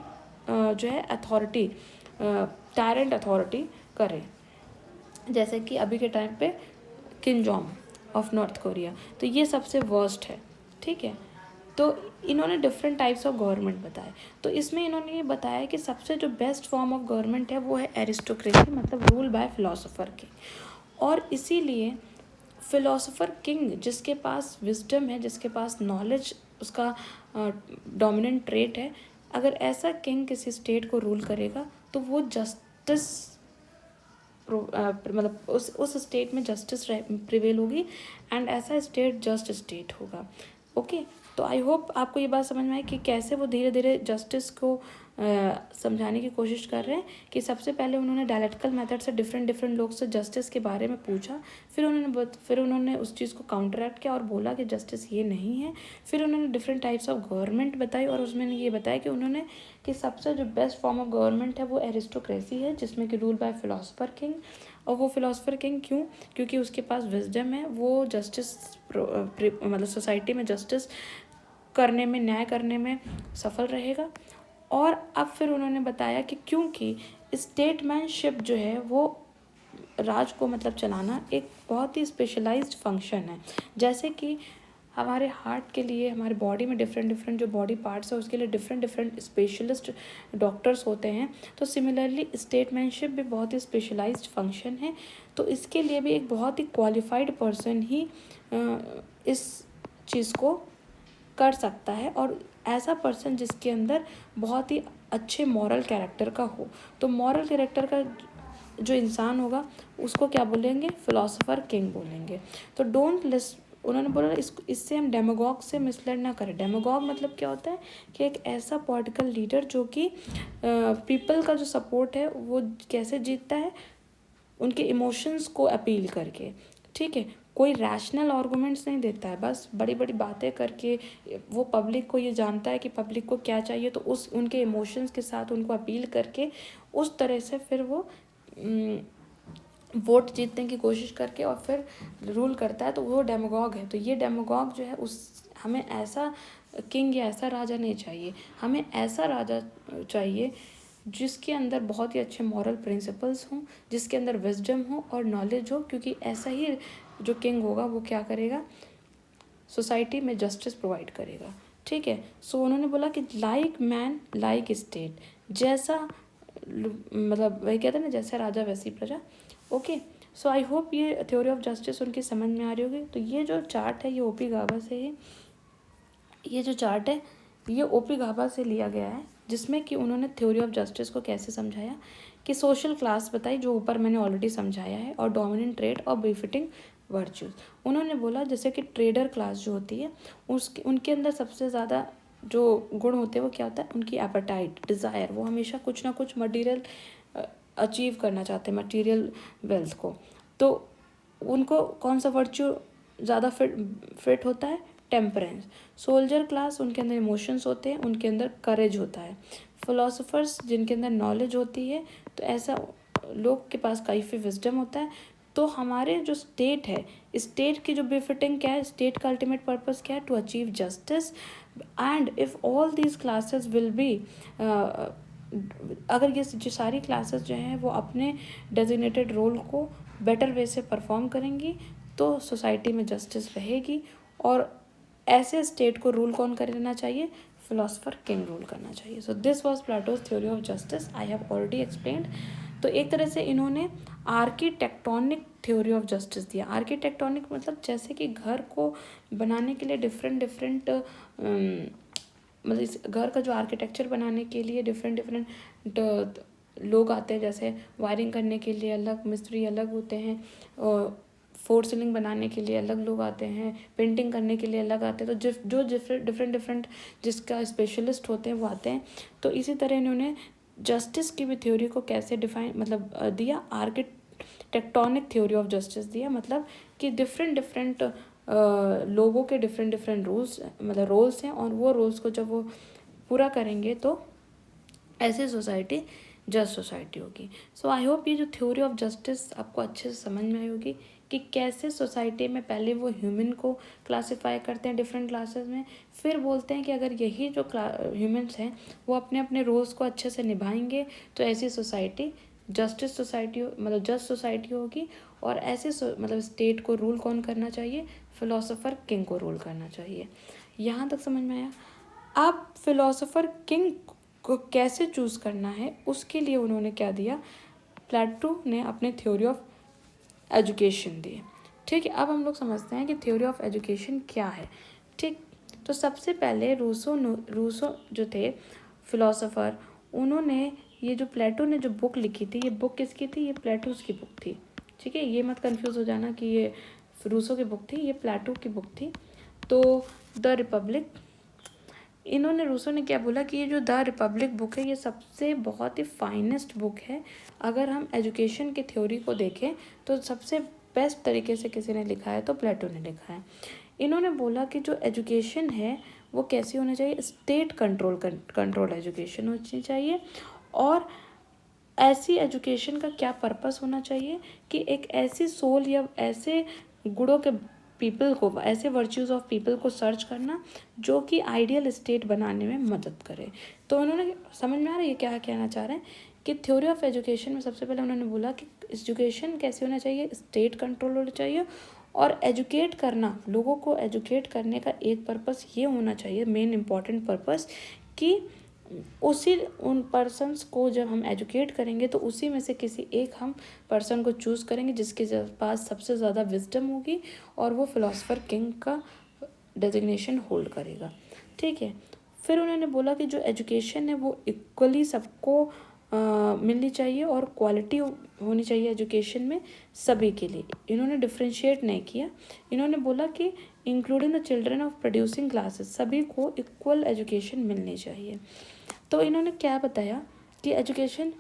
जो है अथॉरिटी टायरेंट अथॉरिटी करें, जैसे कि अभी के टाइम पे Kim Jong of north Korea. तो ये सबसे वर्स्ट है। ठीक है, तो इन्होंने डिफरेंट टाइप्स ऑफ गवर्नमेंट बताए। तो इसमें इन्होंने ये बताया कि सबसे जो बेस्ट फॉर्म ऑफ गवर्नमेंट है वो है एरिस्टोक्रेसी मतलब रूल बाय फिलोसोफर किंग। और इसीलिए फिलोसोफर किंग जिसके पास विजडम है, जिसके पास नॉलेज उसका डोमिनेंट ट्रेट है, अगर ऐसा किंग किसी स्टेट को रूल करेगा तो वो जस्टिस मतलब उस स्टेट में जस्टिस प्रिवेल होगी एंड ऐसा स्टेट जस्ट स्टेट होगा। ओके, तो आई होप आपको ये बात समझ में आई कि कैसे वो धीरे धीरे जस्टिस को समझाने की कोशिश कर रहे हैं। कि सबसे पहले उन्होंने डायलेक्टिकल मेथड से डिफरेंट लोग से जस्टिस के बारे में पूछा, फिर उन्होंने उस चीज़ को काउंटरैक्ट किया और बोला कि जस्टिस ये नहीं है। फिर उन्होंने डिफरेंट टाइप्स ऑफ गवर्नमेंट बताई और उसमें ये बताया कि उन्होंने कि सबसे जो बेस्ट फॉर्म ऑफ गवर्नमेंट है वो एरिस्टोक्रेसी है, जिसमें कि रूल बाय फिलोसोफर किंग। और वो फिलोसोफर किंग क्यों? क्योंकि उसके पास विजडम है, वो जस्टिस मतलब सोसाइटी में जस्टिस करने में, न्याय करने में सफल रहेगा। और अब फिर उन्होंने बताया कि क्योंकि स्टेटमैनशिप जो है वो राज को मतलब चलाना एक बहुत ही स्पेशलाइज्ड फंक्शन है। जैसे कि हमारे हार्ट के लिए हमारे बॉडी में डिफरेंट जो बॉडी पार्ट्स है उसके लिए डिफरेंट स्पेशलिस्ट डॉक्टर्स होते हैं। तो सिमिलरली स्टेटमैनशिप भी बहुत ही स्पेशलाइज्ड फंक्शन है। तो इसके लिए भी एक बहुत ही क्वालिफाइड पर्सन ही इस चीज़ को कर सकता है, और ऐसा पर्सन जिसके अंदर बहुत ही अच्छे मॉरल कैरेक्टर का हो। तो मॉरल कैरेक्टर का जो इंसान होगा उसको क्या बोलेंगे? फिलोसोफर किंग बोलेंगे। तो उन्होंने बोला इससे हम डेमागॉग से मिसलीड ना करें। डेमागॉग मतलब क्या होता है कि एक ऐसा पॉलिटिकल लीडर जो कि पीपल का जो सपोर्ट है वो कैसे जीतता है, उनके इमोशंस को अपील करके। ठीक है, कोई रैशनल आर्गूमेंट्स नहीं देता है, बस बड़ी बड़ी बातें करके वो पब्लिक को ये जानता है कि पब्लिक को क्या चाहिए, तो उस उनके इमोशंस के साथ उनको अपील करके उस तरह से फिर वो वोट जीतने की कोशिश करके और फिर रूल करता है। तो वो डेमागॉग है। तो ये डेमागॉग जो है हमें ऐसा किंग या ऐसा राजा नहीं चाहिए, हमें ऐसा राजा चाहिए जिसके अंदर बहुत ही अच्छे मॉरल प्रिंसिपल्स हों, जिसके अंदर विजडम हो और नॉलेज हो, क्योंकि ऐसा ही जो किंग होगा वो क्या करेगा? सोसाइटी में जस्टिस प्रोवाइड करेगा। ठीक है, सो उन्होंने बोला कि लाइक मैन लाइक स्टेट, जैसा मतलब वही कहते हैं ना, जैसे राजा वैसी प्रजा। ओके, सो आई होप ये थ्योरी ऑफ जस्टिस उनकी समझ में आ रही होगी। तो ये जो चार्ट है ये ओपी गाभा से है, ये जो चार्ट है ये ओपी गाभा से लिया गया है। जिसमें कि उन्होंने थ्योरी ऑफ जस्टिस को कैसे समझाया कि सोशल क्लास बताई, जो ऊपर मैंने ऑलरेडी समझाया है, और डोमिनेंट ट्रेड और बेफिटिंग वर्च्यूज। उन्होंने बोला जैसे कि ट्रेडर क्लास जो होती है उसके उनके अंदर सबसे ज़्यादा जो गुण होते हैं वो क्या होता है, उनकी एपेटाइट, डिज़ायर, वो हमेशा कुछ ना कुछ मटीरियल अचीव करना चाहते हैं, मटीरियल वेल्थ को। तो उनको कौन सा वर्च्यू ज़्यादा फिट होता है, टेम्परेंस। सोल्जर क्लास, उनके अंदर इमोशंस होते हैं, उनके अंदर करेज होता है। फिलोसोफर्स, जिनके अंदर नॉलेज होती है, तो ऐसा लोग के पास काफ़ी विजडम होता है। तो हमारे जो स्टेट है, स्टेट की जो बेफिटिंग क्या है, स्टेट का अल्टीमेट पर्पस क्या है, to achieve justice. And if all these classes will be, अगर ये जो सारी क्लासेस जो हैं वो अपने डेजिग्नेटेड रोल को बेटर वे से परफॉर्म करेंगी तो सोसाइटी में जस्टिस रहेगी। और ऐसे स्टेट को रूल कौन करना चाहिए, फिलोसफर किंग रूल करना चाहिए। So this was Plato's theory of justice, I have already explained. तो एक तरह से इन्होंने आर्किटेक्टोनिक थ्योरी ऑफ जस्टिस दिया। आर्किटेक्टोनिक मतलब जैसे कि घर को बनाने के लिए डिफरेंट मतलब इस घर का जो आर्किटेक्चर बनाने के लिए डिफरेंट लोग आते हैं, जैसे वायरिंग करने के लिए अलग मिस्त्री अलग होते हैं, और फोर सीलिंग बनाने के लिए अलग लोग आते हैं, पेंटिंग करने के लिए अलग आते हैं। तो जो डिफरेंट जिसका स्पेशलिस्ट होते हैं वो आते हैं। तो इसी तरह इन्होंने जस्टिस की भी थ्योरी को कैसे डिफाइन मतलब दिया, आर्किटेक्टोनिक थ्योरी ऑफ जस्टिस दिया। मतलब कि डिफरेंट लोगों के डिफरेंट रूल्स मतलब रोल्स हैं, और वो रोल्स को जब वो पूरा करेंगे तो ऐसी सोसाइटी जस्ट सोसाइटी होगी। सो आई होप ये जो थ्योरी ऑफ जस्टिस आपको अच्छे से समझ में आई होगी कि कैसे सोसाइटी में पहले वो ह्यूमन को क्लासीफाई करते हैं डिफरेंट क्लासेस में, फिर बोलते हैं कि अगर यही जो ह्यूमन्स हैं वो अपने अपने रोल्स को अच्छे से निभाएंगे तो ऐसी सोसाइटी जस्टिस सोसाइटी मतलब जस्ट सोसाइटी होगी। और ऐसे मतलब स्टेट को रूल कौन करना चाहिए, फिलोसोफर किंग को रूल करना चाहिए। यहाँ तक समझ में आया। अब फिलोसोफर किंग को कैसे चूज़ करना है उसके लिए उन्होंने क्या दिया, प्लेटो ने अपने थ्योरी ऑफ एजुकेशन दी। ठीक है, अब हम लोग समझते हैं कि थ्योरी ऑफ एजुकेशन क्या है। ठीक, तो सबसे पहले रूसो जो थे फिलोसोफर, उन्होंने ये जो प्लेटो ने जो बुक लिखी थी, ये बुक किसकी थी, ये प्लेटोस की बुक थी। ठीक है, ये मत कंफ्यूज हो जाना कि ये रूसो की बुक थी, ये प्लेटो की बुक थी। तो द रिपब्लिक, इन्होंने रूसो ने क्या बोला कि ये जो द रिपब्लिक बुक है ये सबसे बहुत ही फाइनेस्ट बुक है। अगर हम एजुकेशन की थ्योरी को देखें तो सबसे बेस्ट तरीके से किसी ने लिखा है तो प्लेटो ने लिखा है। इन्होंने बोला कि जो एजुकेशन है वो कैसी होनी चाहिए, स्टेट कंट्रोल एजुकेशन होनी चाहिए। और ऐसी एजुकेशन का क्या पर्पस होना चाहिए कि एक ऐसी सोल या ऐसे गुणों के पीपल को, ऐसे वर्च्यूज़ ऑफ पीपल को सर्च करना जो कि आइडियल स्टेट बनाने में मदद करे। तो उन्होंने, समझ में आ रहा है ये क्या कहना चाह रहे हैं कि थ्योरी ऑफ एजुकेशन में सबसे पहले उन्होंने बोला कि एजुकेशन कैसे होना चाहिए, स्टेट कंट्रोल होना चाहिए। और एजुकेट करना, लोगों को एजुकेट करने का एक पर्पस ये होना चाहिए, मेन इम्पॉर्टेंट पर्पस, कि उन पर्सन्स को जब हम एजुकेट करेंगे तो उसी में से किसी एक हम पर्सन को चूज़ करेंगे जिसके पास सबसे ज़्यादा विजडम होगी और वो फिलोसफर किंग का डेजिग्नेशन होल्ड करेगा। ठीक है, फिर उन्होंने बोला कि जो एजुकेशन है वो इक्वली सबको मिलनी चाहिए और क्वालिटी होनी चाहिए एजुकेशन में सभी के लिए। इन्होंने डिफ्रेंशिएट नहीं किया, इन्होंने बोला कि including the children of producing classes, सभी को इक्वल एजुकेशन मिलनी चाहिए। तो इन्होंने क्या बताया कि एजुकेशन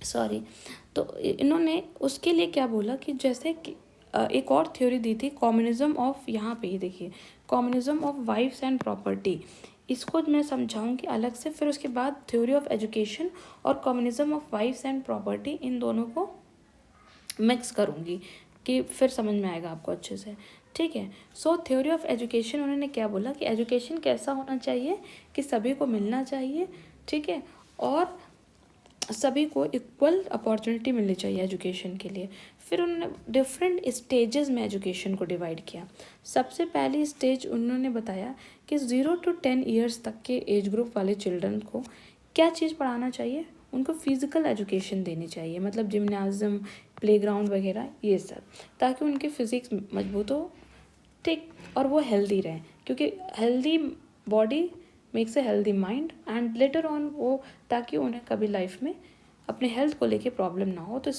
सॉरी, तो इन्होंने उसके लिए क्या बोला कि जैसे कि एक और थ्योरी दी थी कम्युनिज्म ऑफ, यहाँ पे ही देखिए, communism of wifes and property. इसको मैं समझाऊंगी अलग से, फिर उसके बाद थ्योरी ऑफ एजुकेशन और communism of wifes and property, इन दोनों को मिक्स करूँगी कि फिर समझ में आएगा आपको अच्छे से। ठीक है, सो थ्योरी ऑफ एजुकेशन उन्होंने क्या बोला कि एजुकेशन कैसा होना चाहिए कि सभी को मिलना चाहिए। ठीक है, और सभी को इक्वल अपॉर्चुनिटी मिलनी चाहिए एजुकेशन के लिए। फिर उन्होंने डिफरेंट स्टेजेस में एजुकेशन को डिवाइड किया। सबसे पहली स्टेज उन्होंने बताया कि 0 to 10 ईयर्स तक के एज ग्रुप वाले चिल्ड्रन को क्या चीज़ पढ़ाना चाहिए, उनको फिज़िकल एजुकेशन देनी चाहिए, मतलब जिम्नाजियम, प्लेग्राउंड वगैरह ये सब, ताकि उनकी फिज़िक्स मजबूत हो। ठीक, और वो हेल्दी रहें, क्योंकि healthy body makes a healthy mind and later on वो, ताकि उन्हें कभी लाइफ में अपने हेल्थ को लेके प्रॉब्लम ना हो। तो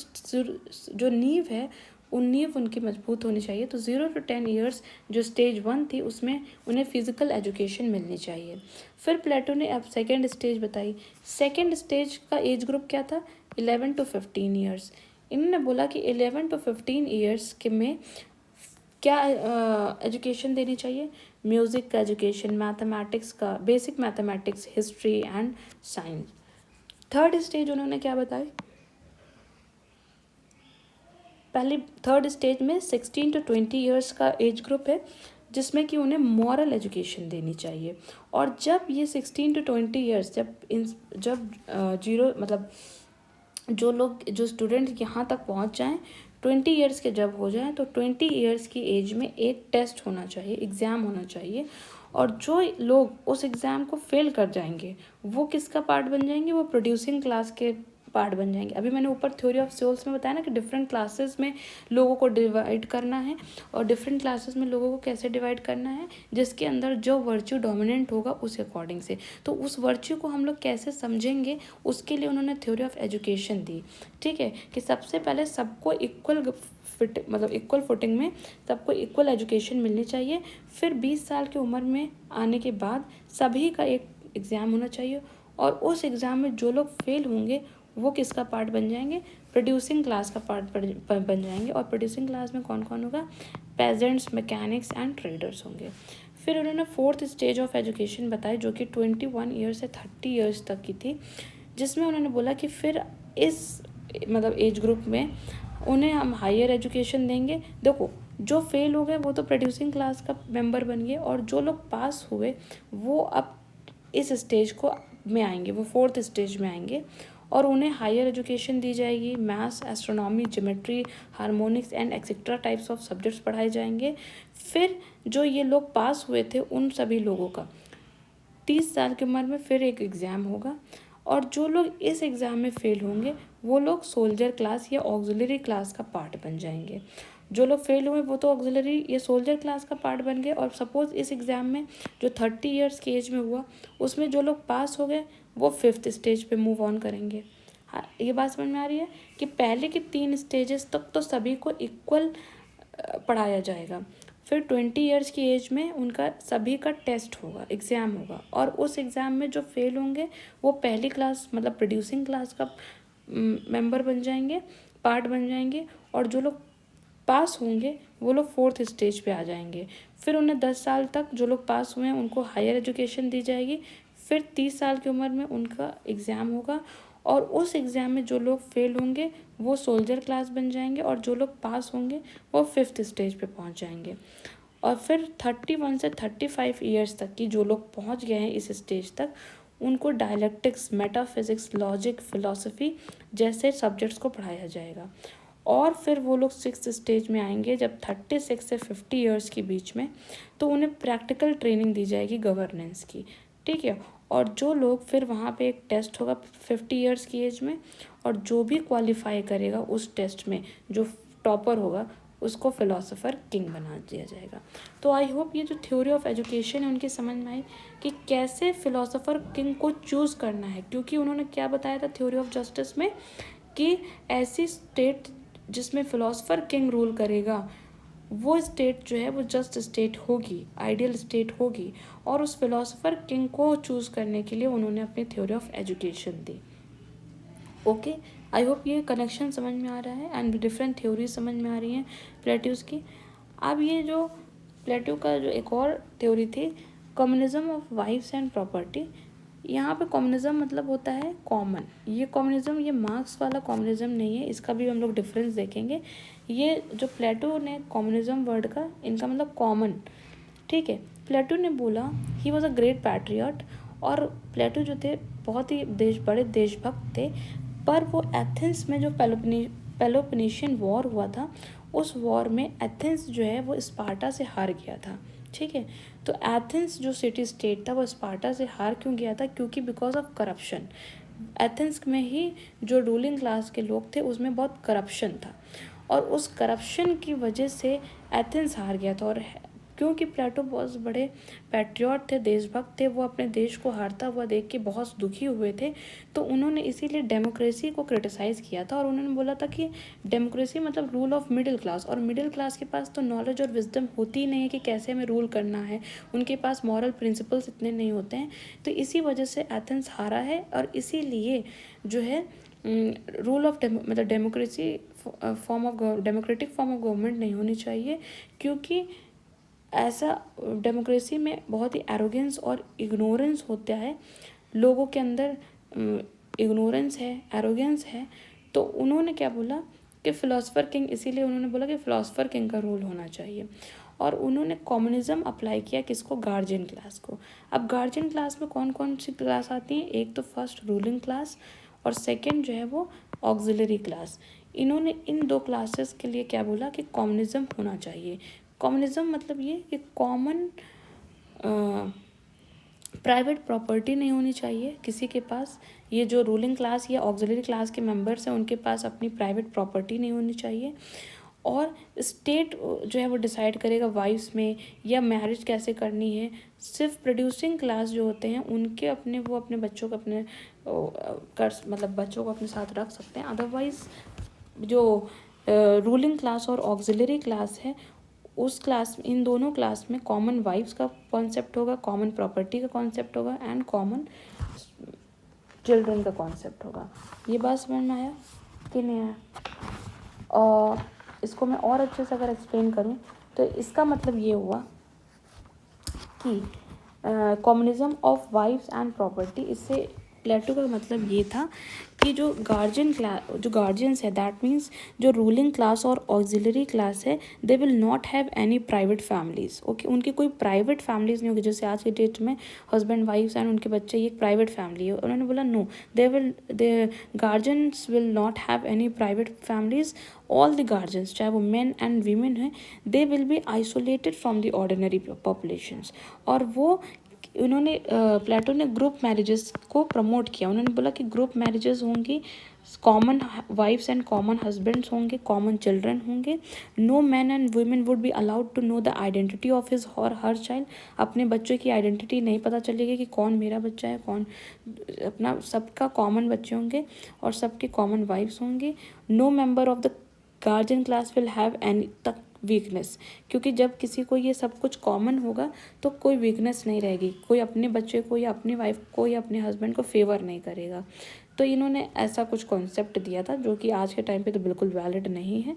जो नींव है उन नींव उनकी मजबूत होनी चाहिए। तो 0 to 10 ईयर्स जो स्टेज 1 थी उसमें उन्हें फिजिकल एजुकेशन मिलनी चाहिए। फिर प्लेटो ने अब सेकेंड स्टेज बताई। सेकेंड स्टेज का एज ग्रुप क्या था? 11 to 15 ईयर्स। इन्होंने बोला कि 11 to 15 ईयर्स के में क्या एजुकेशन देनी चाहिए? म्यूज़िक का एजुकेशन, मैथमेटिक्स का, basic mathematics, history and science. Third stage उन्होंने क्या बताई? पहले थर्ड स्टेज में 16 to 20 ईयर्स का एज ग्रुप है, जिसमें कि उन्हें मॉरल एजुकेशन देनी चाहिए। और जब ये 16 to 20 ईयर्स जब जीरो मतलब जो स्टूडेंट यहाँ तक पहुँच जाएं, 20 ईयर्स के जब हो जाएं, तो 20 ईयर्स की एज में एक टेस्ट होना चाहिए, एग्ज़ाम होना चाहिए। और जो लोग उस एग्ज़ाम को फेल कर जाएंगे वो किसका पार्ट बन जाएंगे? वो प्रोड्यूसिंग क्लास के पार्ट बन जाएंगे। अभी मैंने ऊपर थ्योरी ऑफ सोल्स में बताया ना कि डिफरेंट क्लासेस में लोगों को डिवाइड करना है, और डिफरेंट क्लासेस में लोगों को कैसे डिवाइड करना है, जिसके अंदर जो वर्च्यू डोमिनेंट होगा उस अकॉर्डिंग से। तो उस वर्च्यू को हम लोग कैसे समझेंगे, उसके लिए उन्होंने थ्योरी ऑफ एजुकेशन दी। ठीक है, कि सबसे पहले सबको इक्वल फुटिंग में सबको इक्वल एजुकेशन मिलनी चाहिए। फिर 20 साल की उम्र में आने के बाद सभी का एक एग्ज़ाम होना चाहिए, और उस एग्ज़ाम में जो लोग फेल होंगे वो किसका पार्ट बन जाएंगे? प्रोड्यूसिंग क्लास का पार्ट बन जाएंगे। और प्रोड्यूसिंग क्लास में कौन कौन होगा? पेजेंट्स, मैकेनिक्स एंड ट्रेडर्स होंगे। फिर उन्होंने फोर्थ स्टेज ऑफ एजुकेशन बताई, जो कि 21 ईयर्स से 30 ईयर्स तक की थी, जिसमें उन्होंने बोला कि फिर इस एज ग्रुप में उन्हें हम हायर एजुकेशन देंगे। देखो, जो फेल हो गए वो तो प्रोड्यूसिंग क्लास का मेंबर बन गए, और जो लोग पास हुए वो अब इस स्टेज को में आएंगे, वो फोर्थ स्टेज में आएंगे, और उन्हें हायर एजुकेशन दी जाएगी। Maths, astronomy, geometry, harmonics and etcetera types of subjects पढ़ाए जाएंगे। फिर जो ये लोग पास हुए थे उन सभी लोगों का 30 साल की उम्र में फिर एक एग्ज़ाम होगा, और जो लोग इस एग्ज़ाम में फेल होंगे वो लोग सोल्जर क्लास या ऑक्सिलरी क्लास का पार्ट बन जाएंगे। जो लोग फेल हुए वो तो ऑक्सिलरी या सोल्जर क्लास का पार्ट बन गए। और सपोज़ इस एग्ज़ाम में जो 30 ईयर्स की एज में हुआ, उसमें जो लोग पास हो गए वो 5th स्टेज पे मूव ऑन करेंगे। हाँ, ये बात समझ में आ रही है कि पहले के 3 स्टेजेस तक तो सभी को इक्वल पढ़ाया जाएगा। फिर 20 ईयर्स की एज में उनका सभी का टेस्ट होगा, एग्ज़ाम होगा, और उस एग्ज़ाम में जो फेल होंगे वो पहली क्लास प्रोड्यूसिंग क्लास का मेंबर बन जाएंगे, पार्ट बन जाएंगे। और जो लोग पास होंगे वो लोग 4th स्टेज पे आ जाएंगे। फिर उन्हें 10 साल तक जो लोग पास हुए हैं उनको हायर एजुकेशन दी जाएगी। फिर 30 साल की उम्र में उनका एग्ज़ाम होगा, और उस एग्ज़ाम में जो लोग फेल होंगे वो सोल्जर क्लास बन जाएंगे, और जो लोग पास होंगे वो 5th स्टेज पे पहुंच जाएंगे। और फिर 31 से 35 ईयर्स तक की जो लोग पहुंच गए हैं इस स्टेज तक, उनको डायलेक्टिक्स, मेटाफिज़िक्स, लॉजिक, फिलॉसफी जैसे सब्जेक्ट्स को पढ़ाया जाएगा। और फिर वो लोग 6th स्टेज में आएंगे जब 36 से 50 ईयर्स के बीच में, तो उन्हें प्रैक्टिकल ट्रेनिंग दी जाएगी गवर्नेंस की। ठीक है, और जो लोग फिर वहाँ पे एक टेस्ट होगा 50 ईयर्स की एज में, और जो भी क्वालिफाई करेगा उस टेस्ट में, जो टॉपर होगा उसको फिलोसोफर किंग बना दिया जाएगा। तो आई होप ये जो थ्योरी ऑफ एजुकेशन है उनकी समझ में आई कि कैसे फिलोसोफर किंग को चूज़ करना है। क्योंकि उन्होंने क्या बताया था थ्योरी ऑफ जस्टिस में कि ऐसी स्टेट जिसमें फिलोसोफर किंग रूल करेगा वो स्टेट जो है वो जस्ट स्टेट होगी, आइडियल स्टेट होगी। और उस फिलोसोफर किंग को चूज़ करने के लिए उन्होंने अपनी theory of education the. Okay, I hope ये कनेक्शन समझ में आ रहा है एंड डिफरेंट थ्योरी समझ में आ रही हैं प्लेटोस की। अब ये जो प्लेटो का जो एक और थ्योरी थी, communism of wives and property. यहाँ पे कम्युनिज्म मतलब होता है कॉमन। ये कम्युनिज्म ये मार्क्स वाला कम्युनिज्म नहीं है, इसका भी हम लोग डिफरेंस देखेंगे। ये जो प्लेटो ने कम्युनिज्म वर्ड का, इनका मतलब कॉमन। ठीक है, प्लेटो ने बोला he was a great patriot, और प्लेटो जो थे बहुत ही बड़े देशभक्त थे। पर वो एथेंस में जो पेलोपोनेशियन वॉर हुआ था, उस वॉर में एथेंस जो है वो स्पार्टा से हार गया था। ठीक है, तो एथेंस जो सिटी स्टेट था वो स्पार्टा से हार क्यों गया था? क्योंकि बिकॉज ऑफ करप्शन। एथेंस में ही जो रूलिंग क्लास के लोग थे उसमें बहुत करप्शन था, और उस करप्शन की वजह से एथेंस हार गया था। और क्योंकि प्लेटो बहुत बड़े पैट्रियट थे, देशभक्त थे, वो अपने देश को हारता हुआ देख के बहुत दुखी हुए थे। तो उन्होंने इसीलिए डेमोक्रेसी को क्रिटिसाइज़ किया था और उन्होंने बोला था कि डेमोक्रेसी मतलब रूल ऑफ मिडिल क्लास, और मिडिल क्लास के पास तो नॉलेज और विजडम होती ही नहीं है कि कैसे हमें रूल करना है, उनके पास मॉरल प्रिंसिपल्स इतने नहीं होते हैं। तो इसी वजह से एथेंस हारा है और इसीलिए जो है रूल ऑफ मतलब democracy form of democratic form of government नहीं होनी चाहिए, क्योंकि ऐसा डेमोक्रेसी में बहुत ही एरोगेंस और इग्नोरेंस होता है, लोगों के अंदर इग्नोरेंस है, एरोगेंस है। तो उन्होंने क्या बोला कि फ़िलासफ़र किंग, इसीलिए उन्होंने बोला कि फ़िलासफ़र किंग का रूल होना चाहिए। और उन्होंने कम्युनिज्म अप्लाई किया किसको, गार्जियन क्लास को। अब गार्जियन क्लास में कौन कौन सी क्लास आती हैं, एक तो फर्स्ट रूलिंग क्लास और सेकंड जो है वो ऑक्सिलरी क्लास। इन्होंने इन दो क्लासेस के लिए क्या बोला कि कम्युनिज्म होना चाहिए। कम्युनिज्म मतलब ये कि कॉमन प्राइवेट प्रॉपर्टी नहीं होनी चाहिए किसी के पास। ये जो रूलिंग क्लास या ऑक्सिलरी क्लास के मेंबर्स हैं उनके पास अपनी प्राइवेट प्रॉपर्टी नहीं होनी चाहिए। और स्टेट जो है वो डिसाइड करेगा वाइफ्स में या मैरिज कैसे करनी है। सिर्फ प्रोड्यूसिंग क्लास जो होते हैं उनके अपने वो अपने बच्चों को अपने कर मतलब बच्चों को अपने साथ रख सकते हैं। अदरवाइज़ जो रूलिंग क्लास और ऑक्सिलरी क्लास है उस क्लास, इन दोनों क्लास में कॉमन वाइफ्स का कॉन्सेप्ट होगा, कॉमन प्रॉपर्टी का कॉन्सेप्ट होगा एंड कॉमन चिल्ड्रन का कॉन्सेप्ट होगा। ये बात समझ में आया कि नहीं आया? और इसको मैं और अच्छे से अगर एक्सप्लेन करूँ तो इसका मतलब ये हुआ कि communism of wifes and property, इससे प्लेटो का मतलब ये था कि जो गार्जियंस है दैट मीन्स जो रूलिंग क्लास और ऑक्सिलरी क्लास है they will not have any private families. Okay, उनकी कोई प्राइवेट फैमिलीज नहीं होगी। जैसे आज के डेट में हस्बैंड वाइफ्स एंड उनके बच्चे, ये एक प्राइवेट फैमिली है। उन्होंने बोला no, they guardians will not have any private families. All the guardians, चाहे वो मेन एंड वीमेन हैं, they will be isolated from the ordinary populations. और वो उन्होंने प्लेटो ने ग्रुप मैरिजेस को प्रमोट किया। उन्होंने बोला कि ग्रुप मैरिजेस होंगी, common wifes and common husbands होंगे, कॉमन चिल्ड्रन होंगे। No man and women would be allowed to know the identity of his or her child. अपने बच्चों की आइडेंटिटी नहीं पता चलेगी कि कौन मेरा बच्चा है, कौन अपना, सबका कॉमन बच्चे होंगे और सबके कॉमन वाइफ्स होंगे। No member of the guardian class will have any तक वीकनेस, क्योंकि जब किसी को ये सब कुछ कॉमन होगा तो कोई वीकनेस नहीं रहेगी, कोई अपने बच्चे को या अपनी वाइफ को या अपने हस्बैंड को फेवर नहीं करेगा। तो इन्होंने ऐसा कुछ कॉन्सेप्ट दिया था जो कि आज के टाइम पे तो बिल्कुल वैलिड नहीं है।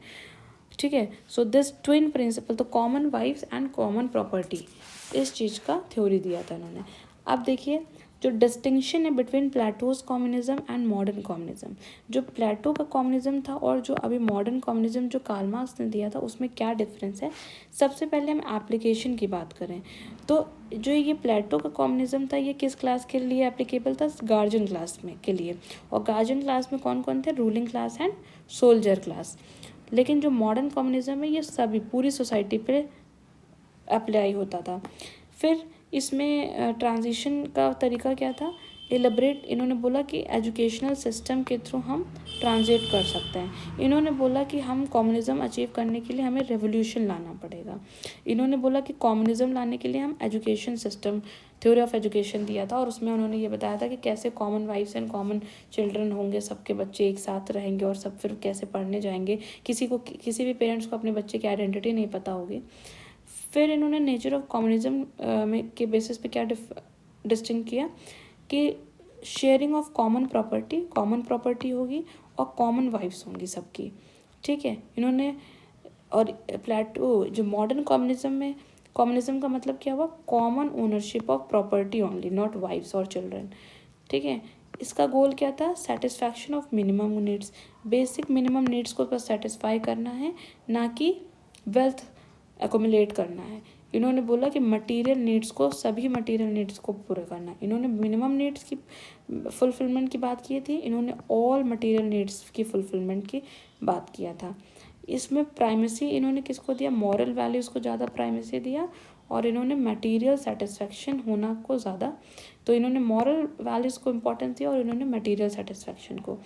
ठीक है, सो दिस ट्विन प्रिंसिपल, तो common wifes and common property, इस चीज़ का थ्योरी दिया था इन्होंने। अब देखिए जो डिस्टिंक्शन है between Plato's communism and modern communism, जो प्लेटो का कम्युनिज्म था और जो अभी मॉडर्न कम्युनिज्म जो कार्ल मार्क्स ने दिया था उसमें क्या डिफरेंस है। सबसे पहले हम एप्लीकेशन की बात करें तो जो ये प्लेटो का कम्युनिज्म था ये किस क्लास के लिए एप्लीकेबल था, गार्जियन क्लास में के लिए। और गार्जियन क्लास में कौन कौन थे, ruling class and soldier class. लेकिन जो मॉडर्न कम्युनिज्म है ये सभी पूरी सोसाइटी पे अप्लाई होता था। फिर इसमें ट्रांजिशन का तरीका क्या था, एलिब्रेट, इन्होंने बोला कि एजुकेशनल सिस्टम के थ्रू हम ट्रांजिट कर सकते हैं। इन्होंने बोला कि हम कम्युनिज्म अचीव करने के लिए हमें रेवोल्यूशन लाना पड़ेगा। इन्होंने बोला कि कम्युनिज्म लाने के लिए हम education system, theory of education दिया था और उसमें उन्होंने ये बताया था कि कैसे common wifes and common children होंगे, सबके बच्चे एक साथ रहेंगे और सब फिर कैसे पढ़ने जाएंगे। किसी भी पेरेंट्स को अपने बच्चे की आइडेंटिटी नहीं पता होगी। फिर इन्होंने नेचर ऑफ कम्युनिज्म में के बेसिस पे क्या डिस्टिंक्ट किया कि शेयरिंग ऑफ कॉमन प्रॉपर्टी होगी और कॉमन वाइफ्स होंगी सबकी। ठीक है, इन्होंने, और प्लेटो जो मॉडर्न कम्युनिज्म का मतलब क्या हुआ, common ownership of property only, not wifes और चिल्ड्रन। ठीक है, इसका गोल क्या था, satisfaction of minimum needs, basic minimum needs को बस सेटिस्फाई करना है, ना कि वेल्थ एकोमुलेट करना है। इन्होंने बोला कि मटेरियल नीड्स को, सभी मटेरियल नीड्स को पूरा करना। इन्होंने मिनिमम नीड्स की फुलफिलमेंट की बात की थी, इन्होंने ऑल मटेरियल नीड्स की फुलफिलमेंट की बात किया था। इसमें प्राइमेसी इन्होंने किसको दिया, मॉरल वैल्यूज़ को ज़्यादा प्राइमेसी दिया और इन्होंने मटेरियल सेटिस्फेक्शन होना को ज़्यादा, तो इन्होंने मॉरल वैल्यूज़ को इम्पोर्टेंस दिया और इन्होंने मटेरियल सेटिस्फेक्शन को।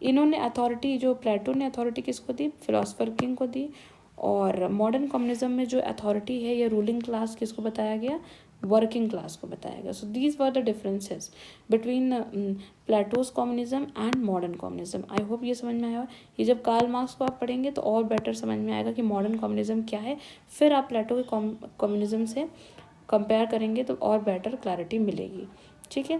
इन्होंने अथॉरिटी, जो प्लेटो ने अथॉरिटी किसको दी, फिलोसफर किंग को दी। और मॉडर्न कम्युनिज्म में जो अथॉरिटी है या रूलिंग क्लास किसको बताया गया, वर्किंग क्लास को बताया गया. So these were the differences between Plato's communism and modern communism. I hope ये समझ में आया. ये जब कार्ल मार्क्स को आप पढ़ेंगे तो और बेटर समझ में आएगा कि मॉडर्न कम्युनिज्म क्या है. फिर आप प्लेटो के कम्युनिज्म से कंपेयर करेंगे तो और बेटर क्लैरिटी मिलेगी. ठीक है.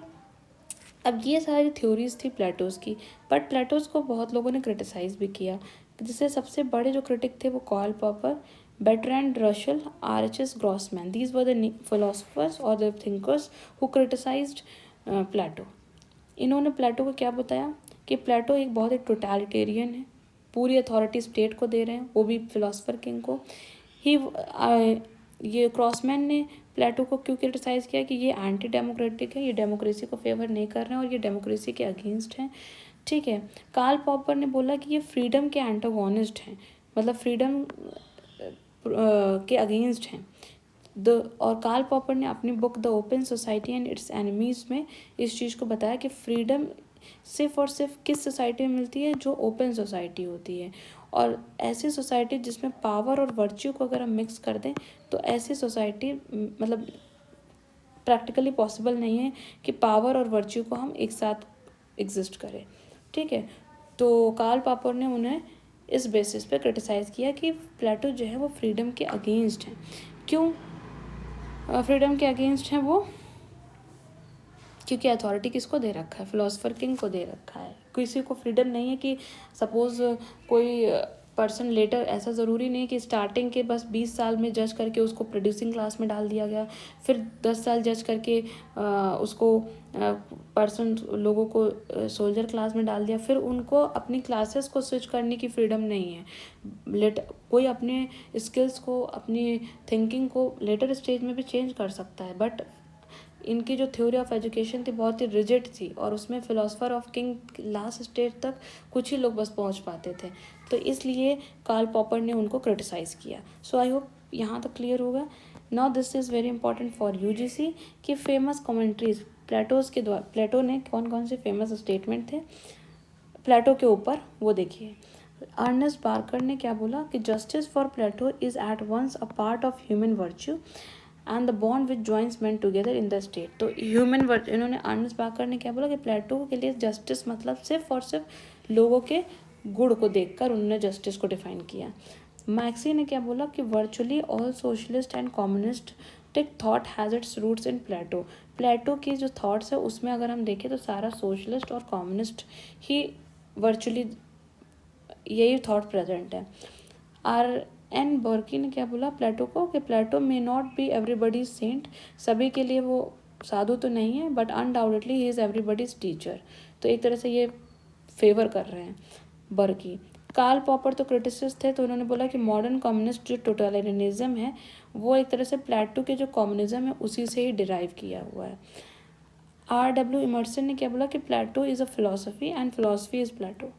अब ये सारी थ्योरीज थी प्लेटोज की, बट प्लेटोज को बहुत लोगों ने क्रिटिसाइज भी किया, जिससे सबसे बड़े जो क्रिटिक थे वो Karl Popper, Bertrand Russell, R H S. Grossman. These were the philosophers और the thinkers who criticised Plato. इन्होंने प्लेटो को क्या बताया कि प्लेटो एक बहुत एक टोटलिटेरियन है, पूरी अथॉरिटी स्टेट को दे रहे हैं, वो भी फिलोसफर किंग को ही. ये क्रॉसमैन ने प्लेटो को क्यों क्रिटिसाइज़ किया कि ये एंटी डेमोक्रेटिक है, ये डेमोक्रेसी को फेवर नहीं कर रहे हैं और ये डेमोक्रेसी के अगेंस्ट हैं. ठीक है. कार्ल पॉपर ने बोला कि ये फ्रीडम के एंटागोनिस्ट हैं, मतलब फ्रीडम के अगेंस्ट हैं. और कार्ल पॉपर ने अपनी book the open society and its enemies में इस चीज़ को बताया कि फ्रीडम सिर्फ और सिर्फ किस सोसाइटी में मिलती है, जो ओपन सोसाइटी होती है. और ऐसी सोसाइटी जिसमें पावर और वर्च्यू को अगर हम मिक्स कर दें तो ऐसी सोसाइटी मतलब प्रैक्टिकली पॉसिबल नहीं है कि पावर और वर्च्यू को हम एक साथ एग्जिस्ट करें. ठीक है. तो कार्ल पॉपर ने उन्हें इस बेसिस पे क्रिटिसाइज़ किया कि प्लेटो जो है वो फ्रीडम के अगेंस्ट हैं. क्यों फ्रीडम के अगेंस्ट हैं वो? क्योंकि अथॉरिटी किसको दे रखा है, फिलोसफर किंग को दे रखा है. किसी को फ्रीडम नहीं है कि सपोज कोई पर्सन लेटर, ऐसा ज़रूरी नहीं कि स्टार्टिंग के बस 20 साल में जज करके उसको प्रोड्यूसिंग क्लास में डाल दिया गया, फिर 10 साल जज करके उसको पर्सन लोगों को सोल्जर क्लास में डाल दिया, फिर उनको अपनी क्लासेस को स्विच करने की फ्रीडम नहीं है. कोई अपने स्किल्स को, अपनी थिंकिंग को लेटर स्टेज में भी चेंज कर सकता है. बट इनकी जो थ्योरी ऑफ एजुकेशन थी बहुत ही रिजिड थी और उसमें philosopher of king last stage तक कुछ ही लोग बस पहुंच पाते थे. तो इसलिए कार्ल पॉपर ने उनको क्रिटिसाइज़ किया. सो आई होप यहाँ तक क्लियर होगा. Now this is very important for UGC कि फेमस कमेंट्रीज प्लेटोज के द्वारा, प्लेटो ने कौन कौन से फेमस स्टेटमेंट थे प्लेटो के ऊपर वो देखिए. अर्नेस्ट बार्कर ने क्या बोला कि justice for Plato is at once a part of human virtue and the bond which joins man together in the state. तो इन्होंने अर्नेस्ट बार्कर ने क्या बोला कि प्लेटो के लिए जस्टिस मतलब सिर्फ और सिर्फ लोगों के गुण को देखकर उन्होंने जस्टिस को डिफाइन किया. मैक्सी ने क्या बोला कि virtually all socialist and communistic thought has its roots in Plato. Plato की जो थॉट्स है उसमें अगर हम देखें तो सारा सोशलिस्ट और कम्युनिस्ट ही वर्चुअली यही थॉट प्रेजेंट है. R.N. बर्की ने क्या बोला प्लेटो को कि Plato may not be everybody saint, सभी के लिए वो साधु तो नहीं है, but undoubtedly he is everybody's teacher. तो एक तरह से ये फेवर कर रहे हैं बर्की. कार्ल पॉपर तो क्रिटिसिस्ट थे, तो उन्होंने बोला कि मॉडर्न कम्युनिस्ट जो टोटलिटेरियनिज्म है वो एक तरह से प्लेटो के जो कम्युनिज्म है उसी से ही डिराइव किया हुआ है. R.W. इमर्सन ने क्या बोला कि Plato is a philosophy and philosophy is Plato.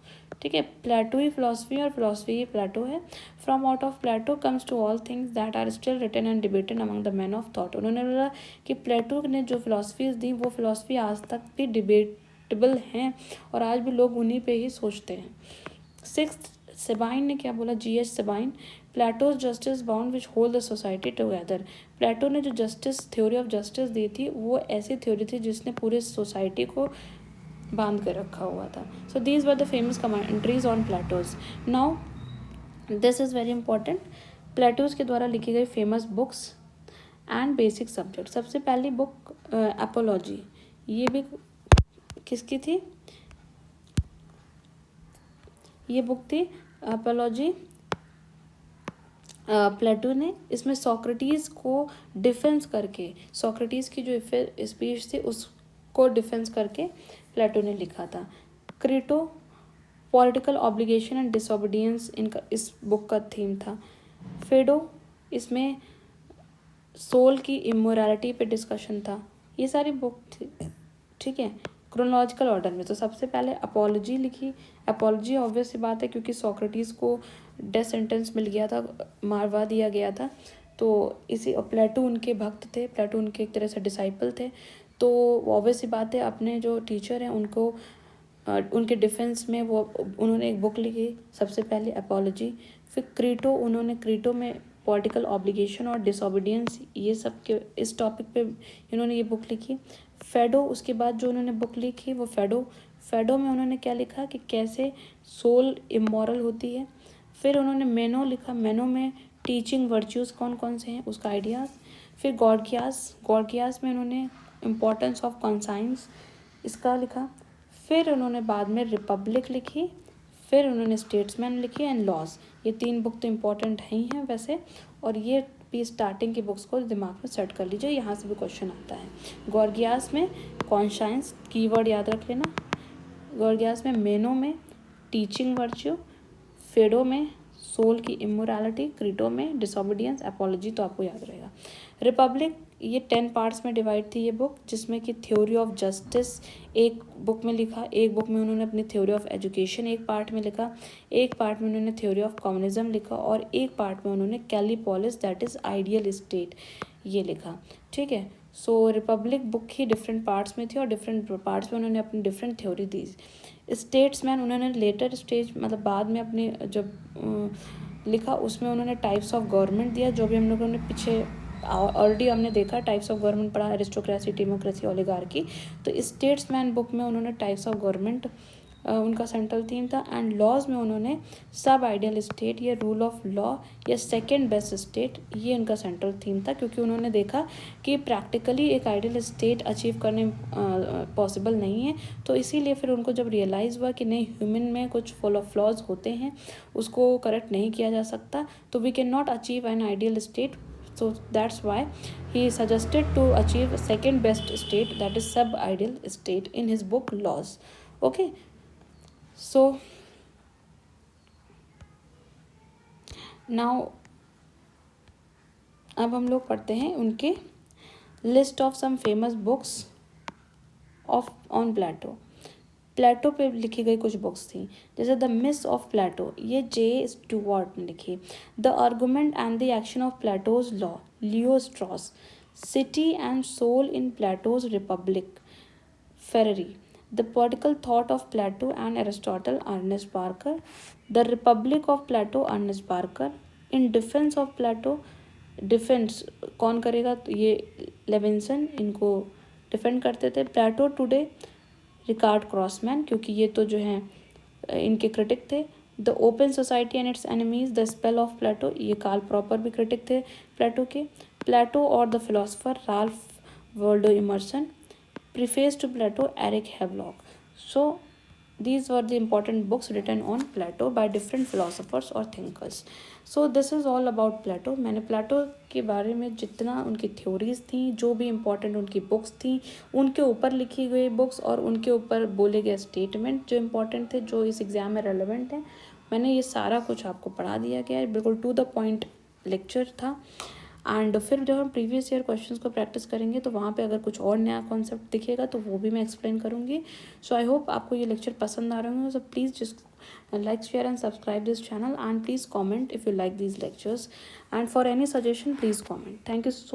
ठीक है. प्लेटो ही फिलोसफी और फिलोसफी ही प्लेटो है. From out of Plato comes to all things that are still written and debated among the man of thought. उन्होंने बोला कि प्लेटो ने जो फिलोसफीज दी वो फिलोसफी आज तक भी डिबेटेबल हैं और आज भी लोग उन्हीं पे ही सोचते हैं. 6th सेबाइन ने क्या बोला, G.H. Sabine, Plato's justice bound which hold the society together. Plato ने जो जस्टिस थ्योरी ऑफ जस्टिस दी थी वो ऐसी थ्योरी थी जिसने पूरे सोसाइटी को बांध कर रखा हुआ था. So these were the famous commentaries on Plato's. Now this is very important. Plato's के द्वारा लिखी गई famous books and basic subject. सबसे पहली बुक एपोलॉजी, ये भी किसकी थी, ये बुक थी एपोलॉजी प्लेटो ने. इसमें सोक्रेटिस को डिफेंस करके, सोक्रेटिस की जो स्पीच थी उसको डिफेंस करके प्लेटो ने लिखा था. Crito, political obligation and disobedience इनका इस बुक का थीम था. फेडो, इसमें सोल की इमोरलिटी पे डिस्कशन था. ये सारी बुक थी. ठीक है. क्रोनोलॉजिकल ऑर्डर में तो सबसे पहले अपोलॉजी लिखी. अपोलॉजी ऑब्वियस सी बात है क्योंकि सोक्रेटिस को डेथ सेंटेंस मिल गया था, मारवा दिया गया था. तो इसी प्लेटो उनके भक्त थे, प्लेटो उनके एक तरह से डिसाइपल थे. तो ऑब्वियस सी बात है अपने जो टीचर हैं उनको उनके डिफेंस में वो उन्होंने एक बुक लिखी सबसे पहले अपोलॉजी. फिर क्रीटो, उन्होंने क्रीटो में पॉलिटिकल ऑब्लिगेशन और डिसोबीडियंस, ये सब के इस टॉपिक पे इन्होंने ये बुक लिखी। फेडो, उसके बाद जो उन्होंने बुक लिखी वो फेडो में उन्होंने क्या लिखा कि कैसे सोल इमोरल होती है। फिर उन्होंने मेनो लिखा, मेनो में टीचिंग वर्च्यूज़ कौन कौन से हैं उसका आइडियाज़। फिर गॉर्गियास में उन्होंने इम्पोर्टेंस ऑफ कॉन्साइंस इसका लिखा। फिर उन्होंने बाद में रिपब्लिक लिखी। फिर उन्होंने स्टेट्समैन लिखी एंड लॉज। ये 3 बुक तो इम्पॉर्टेंट ही हैं वैसे, और ये भी स्टार्टिंग की बुक्स को दिमाग में सेट कर लीजिए, यहाँ से भी क्वेश्चन आता है। गॉर्गियास में कॉन्शाइंस, कीवर्ड याद रख लेना। गॉर्गियास में मेनो में टीचिंग वर्च्यू, फेडो में सोल की इमोरालिटी, क्रीटो में डिसोबीडियंस, अपॉलॉजी तो आपको याद रहेगा। रिपब्लिक, ये 10 पार्ट्स में डिवाइड थी ये बुक, जिसमें कि थ्योरी ऑफ जस्टिस एक बुक में लिखा, एक बुक में उन्होंने अपनी थ्योरी ऑफ एजुकेशन एक पार्ट में लिखा, एक पार्ट में उन्होंने थ्योरी ऑफ कम्युनिज्म लिखा, और एक पार्ट में उन्होंने कैलिपोलिस दैट इज़ आइडियल स्टेट ये लिखा। ठीक है, सो रिपब्लिक बुक ही डिफरेंट पार्ट्स में थी और डिफरेंट पार्ट्स में उन्होंने अपनी डिफरेंट थ्योरी दी। स्टेट्समैन, उन्होंने लेटर स्टेज मतलब बाद में अपने जब लिखा उसमें उन्होंने टाइप्स ऑफ गवर्नमेंट दिया, जो भी हम लोगों ने पीछे ऑलरेडी हमने देखा टाइप्स ऑफ गवर्नमेंट पढ़ा, एरिस्टोक्रेसी, डेमोक्रेसी, ओलिगार्की। तो स्टेट्समैन बुक में उन्होंने टाइप्स ऑफ गवर्नमेंट उनका सेंट्रल थीम था। एंड लॉज में उन्होंने सब आइडियल स्टेट, ये रूल ऑफ लॉ या सेकेंड बेस्ट स्टेट, ये उनका सेंट्रल थीम था, क्योंकि उन्होंने देखा कि प्रैक्टिकली एक आइडियल स्टेट अचीव करने पॉसिबल नहीं है। तो इसीलिए फिर उनको जब रियलाइज़ हुआ कि नहीं, ह्यूमन में कुछ फ्लॉज होते हैं, उसको करेक्ट नहीं किया जा सकता, तो we can not achieve an ideal state. So that's why he suggested to achieve second best state, that is sub ideal state, in his book Laws. Okay, so now अब हम लोग पढ़ते हैं उनके list of some famous books of on Plato पे लिखी गई कुछ बुक्स थी, जैसे द मिस ऑफ प्लेटो, ये जे स्टुअर्ट ने लिखी। The argument and the action of Plato's law, Leo Strauss. City and soul in Plato's Republic, Ferrari. The political thought of Plato and Aristotle, Ernest Parker. The Republic of Plato, Ernest Parker. In defence of Plato, defence कौन करेगा, तो ये Levinson इनको defend करते थे। प्लेटो today, record क्रॉसमैन, क्योंकि ये तो जो हैं इनके क्रिटिक थे। The open society and its enemies, the spell of Plato, ये कार्ल प्रॉपर भी क्रिटिक थे प्लेटो के। प्लेटो और the philosopher, Ralph Waldo Emerson. Preface to Plato, Eric Havelock. So these were the important books written on Plato by different philosophers or thinkers. So this is all about Plato. मैंने प्लेटो के बारे में जितना उनकी theories थी, जो भी important उनकी बुक्स थी, उनके ऊपर लिखी गई बुक्स और उनके ऊपर बोले गए स्टेटमेंट जो इम्पोर्टेंट थे, जो इस एग्ज़ाम में रेलेवेंट हैं, मैंने ये सारा कुछ आपको पढ़ा दिया गया है। बिल्कुल टू द पॉइंट लेक्चर था। एंड फिर जब हम प्रीवियस ईयर क्वेश्चंस को प्रैक्टिस करेंगे तो वहाँ पे अगर कुछ और नया कॉन्सेप्ट दिखेगा तो वो भी मैं एक्सप्लेन करूँगी। सो आई होप आपको ये लेक्चर पसंद आ रहे होंगे। So please just like, share and subscribe this channel, and please comment if you like these lectures, and for any suggestion please comment. Thank you so